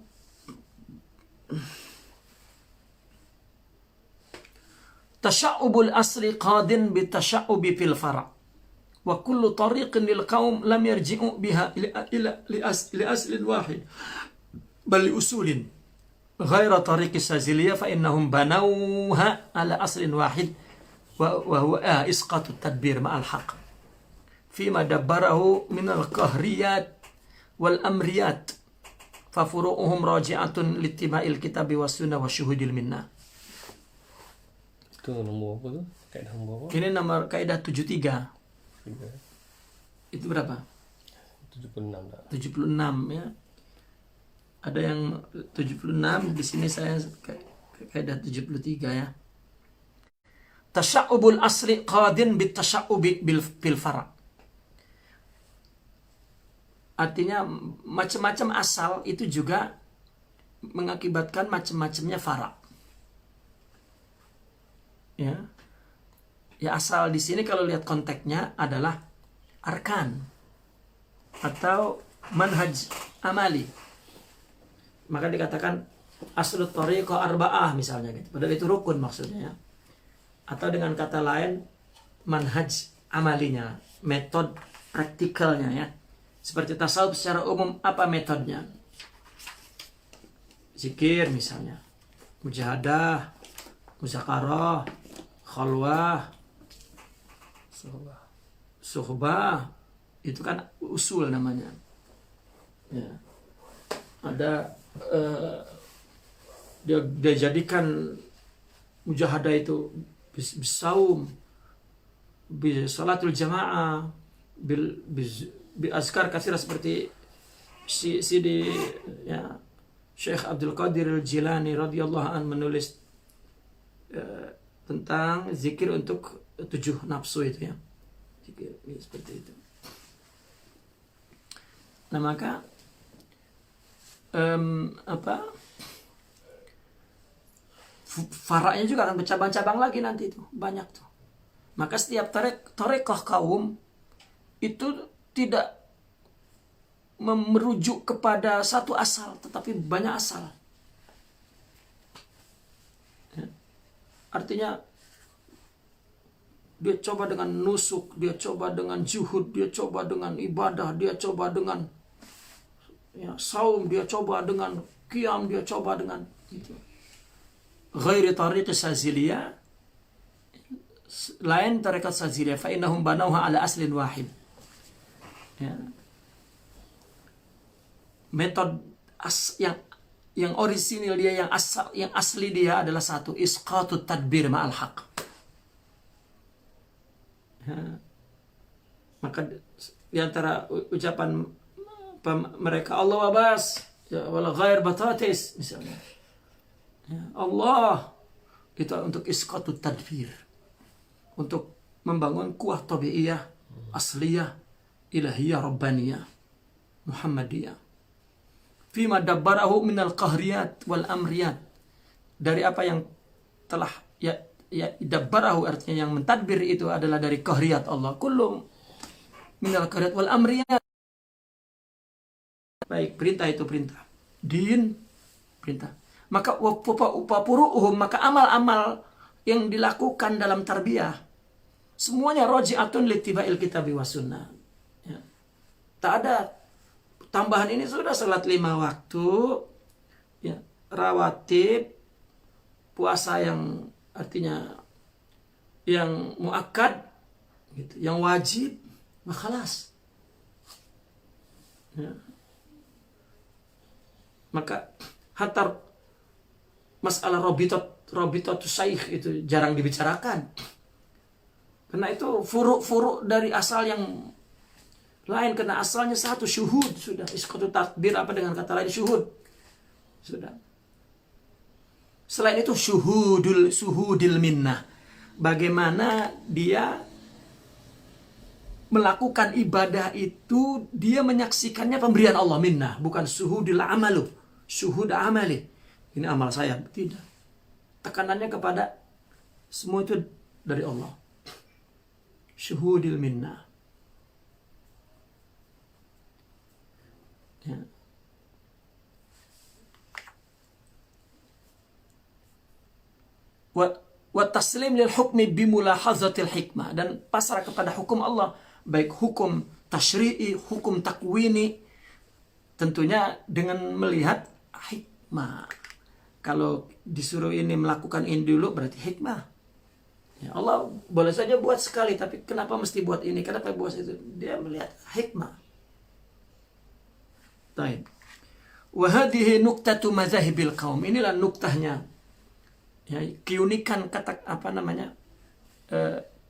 tasya'ubul asri qadin bi tasya'ubi fil fara' wa kullu tariqin lil qaum lam yarji'u biha li aslin wahid bal usulin ghaira tariqis Saziliyah fa innahum banauha ala aslin wahid wa huwa isqatut tadbir ma'al haqq fima dabbarahu min al-qahriyat wal amriyat fa furu'uhum raji'atun littiba'il kitabi was sunnah wa syuhudil minnah. Itu nomor apa tuh? Kaidah nomor apa? Ini nomor kaidah 73. Itu berapa? 76 dah. 76 ya. Ada yang 76, di sini saya kaidah 73 ya. Tasya'ubul asli qadin bit tasya'ubi bil fara'. Artinya macam-macam asal itu juga mengakibatkan macam-macamnya fara'. Ya. Ya asal di sini kalau lihat konteksnya adalah arkan atau manhaj amali. Maka dikatakan aslut thariqah arba'ah misalnya gitu. Padahal itu rukun maksudnya ya. Atau dengan kata lain manhaj amalinya, metode praktikalnya ya. Seperti tasawuf secara umum apa metodenya? Zikir misalnya, mujahadah, muzakarah, khalwah, suhbah, itu kan usul namanya. Ya. Ada dia jadikan mujahadah itu bisaum, bisalatul jamaah, bi azkar katsira seperti Sidi ya Syekh Abdul Qadir Al-Jilani radhiyallahu an menulis tentang zikir untuk 7 nafsu itu ya. Zikir seperti itu. Nah maka faraknya juga akan bercabang-cabang lagi nanti itu banyak tuh. Maka setiap tarekah kaum itu tidak merujuk kepada satu asal, tetapi banyak asal. Ya. Artinya dia coba dengan nusuk, dia coba dengan juhud, dia coba dengan ibadah, dia coba dengan ya, saum, dia coba dengan qiyam, dia coba dengan itu. Ghairi tariqis Saziliyah, lain tariqat Saziliyah, fa innahum banauha ala aslin wahid. Ya. Metode yang orisinil dia, yang asli dia adalah satu, isqatut tadbir ma'al haq. Ya. Maka di antara ucapan mereka Allah wabas ya, wala ghair batatis misalnya. Ya, Allah itu untuk isqatut tadbir, untuk membangun kuah tabi'iyah, asliyah, ilahiyah, rabbaniyah, muhammadiyah. Fima dabbarahu minal qahriyat wal amriyat, dari apa yang telah ya dabbarahu artinya yang mentadbir itu adalah dari qahriyat Allah. Kullu minal qahriyat wal amriyat. Baik, perintah itu perintah. Din perintah. Maka upapuruhum, maka amal-amal yang dilakukan dalam tarbiyah semuanya raji'atun littiba'il kitabi was sunnah. Ya. Tak ada tambahan, ini sudah salat 5 waktu, ya, rawatib, puasa yang artinya yang muakkad, gitu, yang wajib, khalas. Ya. Maka hatta masalah robitot syaikh itu jarang dibicarakan. Karena itu furuk-furuk dari asal yang lain, karena asalnya satu, syuhud sudah. Isqatu takbir apa dengan kata lain syuhud. Sudah. Selain itu suhudil minnah. Bagaimana dia melakukan ibadah itu, dia menyaksikannya pemberian Allah, minnah, bukan suhudil amalu, syuhud amali. Ini amal saya, tidak. Tekanannya kepada semua itu dari Allah. Syuhudil minnah. Ya. Wa taslim lil hukmi bimulahazatil hikmah, dan pasrah kepada hukum Allah, baik hukum tasyri'i, hukum takwini, tentunya dengan melihat hikmah. Kalau disuruh ini melakukan ini dulu berarti hikmah. Ya, Allah boleh saja buat sekali, tapi kenapa mesti buat ini? Kenapa buat itu? Dia melihat hikmah. Baik. Wa hadhihi nuqtatu madzahibil qaum. Inilah nuktahnya. Ya, keunikan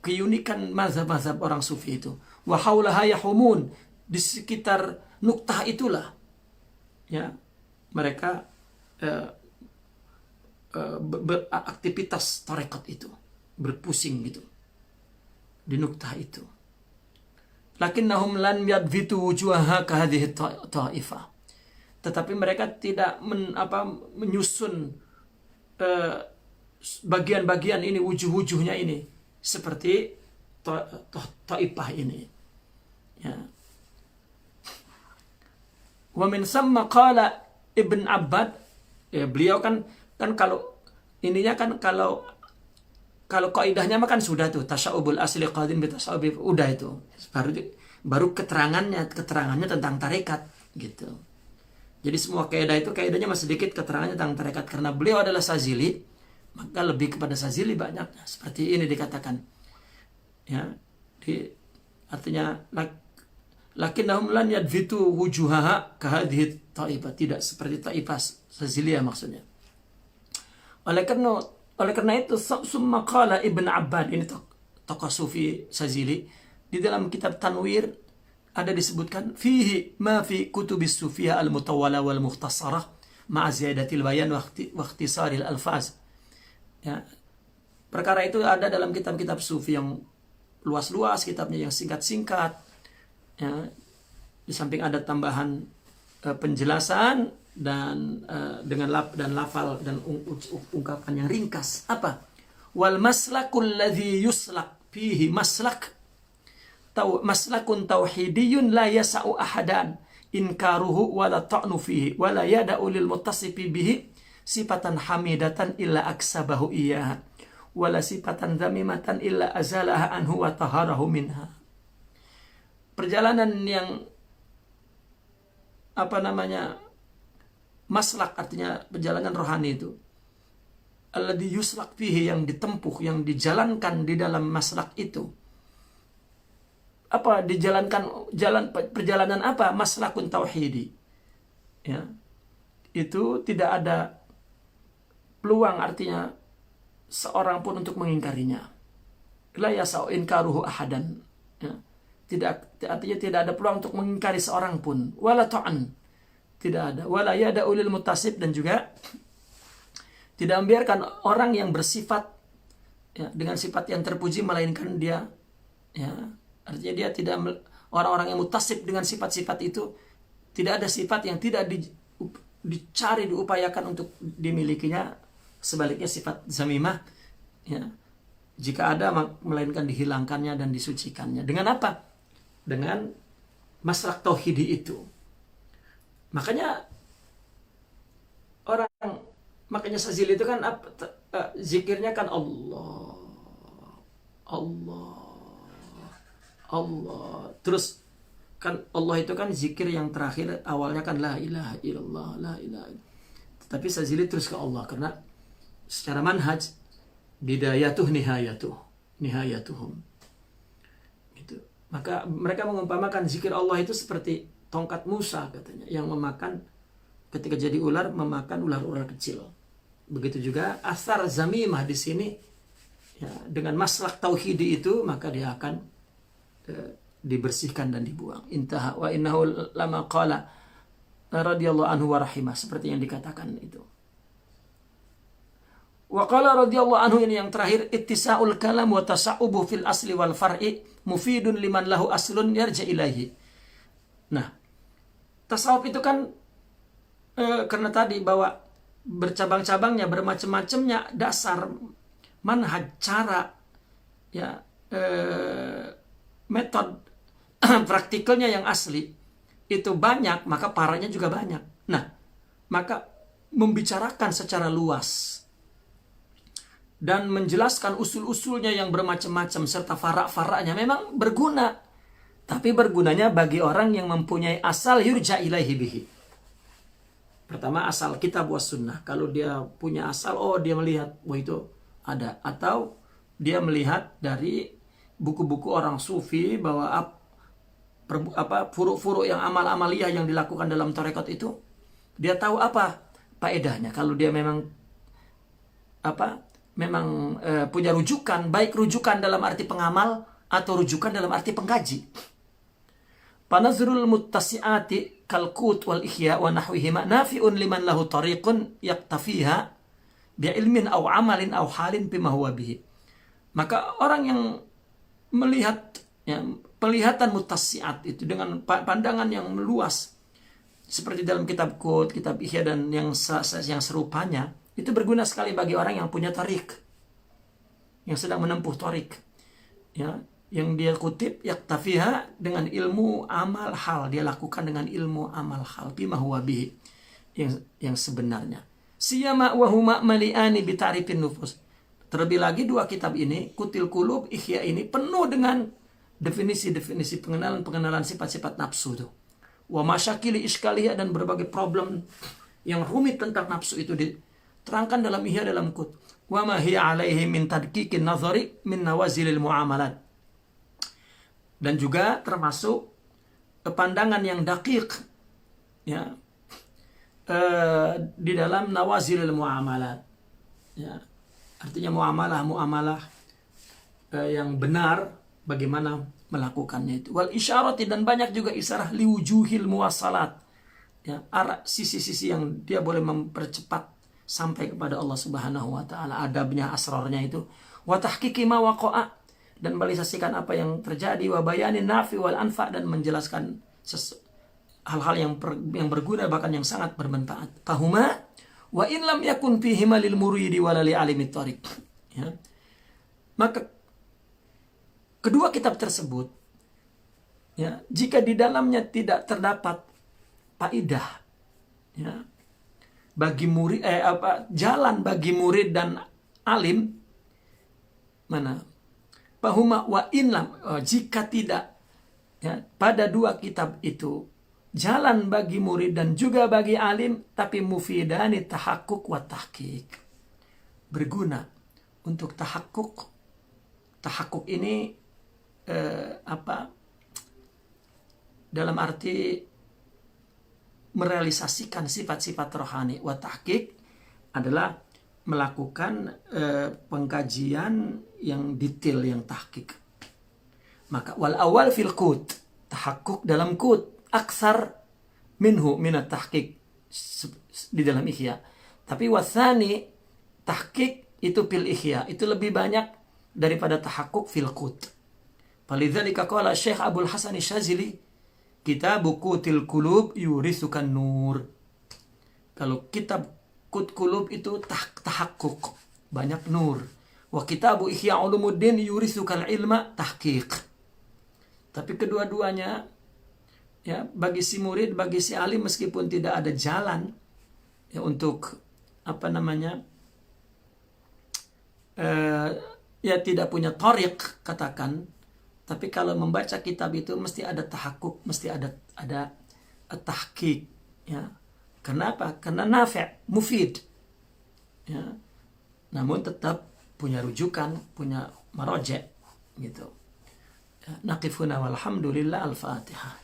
keunikan mazhab-mazhab orang sufi itu. Wa haulaha yahumun. Di sekitar nuktah itulah ya mereka beraktivitas tarekat itu, berpusing gitu di nuktah itu. Lakinnahum lan yadvitu wujuhaha ka hadhihi ta'ifah. Tetapi mereka tidak menyusun bagian-bagian ini, wujuh-wujuhnya ini seperti ta'ifah ini. Ya. Wa min samma qala Ibn Abbad, ya beliau kan kalau ininya kan kalau kaidahnya mah kan sudah tuh tasya'ubul asli qadin bi tasya'ubi, udah itu. Baru keterangannya tentang tarekat gitu. Jadi semua kaidah itu kaidahnya masih sedikit keterangannya tentang tarekat, karena beliau adalah Sazili, maka lebih kepada Sazili banyaknya. Seperti ini dikatakan. Ya, artinya lakinnahum lan yadvitu wujuhaha ka hadhihi ta'ifah, tidak seperti ta'ifah Saziliyah maksudnya. Oleh karena itu summa qala Ibn Abbad, ini tokoh sufi Sazili, di dalam kitab Tanwir ada disebutkan fihi ma fi kutubis sufiyah al-mutawwala wal mukhtasarah ma'a ziyadatil bayan wa ikhtisaril alfaz. Ya. Perkara itu ada dalam kitab-kitab sufi yang luas-luas, kitabnya yang singkat-singkat. Ya, di samping ada tambahan penjelasan dan dengan lafal dan ungkapan yang ringkas. Apa? Wal maslakul ladzi yuslak fihi maslakun tauhidiyun la yasa'u ahadan inkaruhu wala ta'nu fihi wala yada'u lil muttasifi bihi sifatan hamidatan illa aksabahu iyyaha wala sifatan zamimatan illa azalaha anhu wa taharahu minha. Perjalanan yang maslak, artinya perjalanan rohani itu alladzi yuslak fihi, yang ditempuh, yang dijalankan di dalam maslak itu. Apa dijalankan, perjalanan apa? Maslakun tauhidi. Ya. Itu tidak ada peluang, artinya seorang pun untuk mengingkarinya. La yasau inkaruhu ahadan. Ya. Artinya tidak ada peluang untuk mengingkari seorang pun. Wala ta'an, tidak ada. Wala yada ulil mutasib, dan juga tidak membiarkan orang yang bersifat ya, dengan sifat yang terpuji, melainkan dia ya, artinya dia tidak, orang-orang yang mutasib dengan sifat-sifat itu, tidak ada sifat yang tidak dicari, diupayakan untuk dimilikinya. Sebaliknya sifat zamimah ya, jika ada melainkan dihilangkannya dan disucikannya. Dengan apa? Dengan maslak tauhidi itu. Makanya Sazili itu kan zikirnya kan Allah. Terus kan Allah itu kan zikir yang terakhir, awalnya kan la ilaha illallah, la ilaha illallah. Tetapi Sazili terus ke Allah, karena secara manhaj bidayatuh nihayatuhum. Gitu. Maka mereka mengumpamakan zikir Allah itu seperti tongkat Musa katanya, yang memakan, ketika jadi ular, memakan ular-ular kecil. Begitu juga asar zamimah di sini ya, dengan maslak tauhidi itu, maka dia akan dibersihkan dan dibuang. Intaha wa innahu lama qala radhiyallahu anhu wa rahimah, seperti yang dikatakan itu. Wa qala radhiyallahu anhu, ini yang terakhir, ittisa'ul kalam wa tasa'ubu fil asli wal far'i mufidun liman lahu aslun yarja ilaihi. Nah, tasawuf itu kan karena tadi bahwa bercabang-cabangnya, bermacam-macamnya dasar, manhaj, cara ya, metode praktikalnya yang asli itu banyak, maka parahnya juga banyak. Nah, maka membicarakan secara luas dan menjelaskan usul-usulnya yang bermacam-macam serta farak-faraknya memang berguna, tapi bergunanya bagi orang yang mempunyai asal yurja ilaihi bihi. Pertama asal kitab was sunnah. Kalau dia punya asal, dia melihat itu ada. Atau dia melihat dari buku-buku orang sufi bahwa furuk-furuk yang amal-amaliyah yang dilakukan dalam tarekat itu, dia tahu apa faedahnya. Kalau dia memang punya rujukan, baik rujukan dalam arti pengamal atau rujukan dalam arti pengkaji. Panazrul muttasi'ati kalkut wal ihya wa nahwihima nafi'un liman lahu tariqun yaktafiha bi'ilmin aw amalin aw halin bima huwa bihi. Maka orang yang melihat penglihatan muttasi'at itu dengan pandangan yang meluas seperti dalam kitab Qut, kitab Ihya dan yang serupanya, itu berguna sekali bagi orang yang punya tarik, yang sedang menempuh tarik, yang dia kutip yaktafiha dengan ilmu amal hal, dia lakukan dengan ilmu amal hal bima huwa bihi, yang sebenarnya. Siyama wa huma mali'ani bi ta'rifin nufus. Terlebih lagi dua kitab ini, Qutil Qulub, Ihya ini penuh dengan definisi-definisi pengenalan sifat-sifat nafsu itu. Wa masyakili iskaliyah, dan berbagai problem yang rumit tentang nafsu itu diterangkan dalam Ihya, dalam Qut. Wa ma hiya alaihi min tadqiqin nazari min nawazilil muamalat. Dan juga termasuk pandangan yang daqiq di dalam nawazilil muamalat. Artinya muamalah yang benar, bagaimana melakukannya itu. Wal isyarati, dan banyak juga isyarah liwujuhil muwasalat, arah sisi-sisi yang dia boleh mempercepat sampai kepada Allah Subhanahu wa taala, adabnya, asrarnya itu. Wa tahqiqi ma waqa'a, dan merealisasikan apa yang terjadi. Wa bayanin nafi wal anfa, dan menjelaskan hal-hal yang berguna bahkan yang sangat bermanfaat. Fahuma wa in lam yakun fihima lil muridi wala li alimit tariq. Maka kedua kitab tersebut, jika di dalamnya tidak terdapat faidah, bagi murid, jalan bagi murid dan alim, bahuma wa inlam, jika tidak, pada dua kitab itu jalan bagi murid dan juga bagi alim, tapi mufidani tahakkuk wa tahqiq, berguna untuk tahakkuk. Tahakkuk ini dalam arti merealisasikan sifat-sifat rohani. Wa tahqiq adalah melakukan pengkajian yang detail, yang tahqiq. Maka wal awal fil Qut, tahakkuk dalam Qut aksar minhu minat tahqiq di dalam Ihya. Tapi wasani, tahqiq itu fil Ihya, itu lebih banyak daripada tahakkuk fil Qut. Falidzalika qala Syekh Abdul Hasan Syazili, Kitabu Qutil Qulub yurithukan nur. Kalau kitab Qut Qulub itu tahakkuk, banyak nur. Wa kitabu Ihya Ulumuddin yurithukan ilma, tahqiq. Tapi kedua-duanya, bagi si murid, bagi si alim, meskipun tidak ada jalan untuk tidak punya tariq, katakan, tapi kalau membaca kitab itu mesti ada tahakkuk, mesti ada tahqiq. Kenapa? Karena nafi', mufid. Namun tetap punya rujukan, punya maraja' gitu. Naqifuna walhamdulillah, al-Fatihah.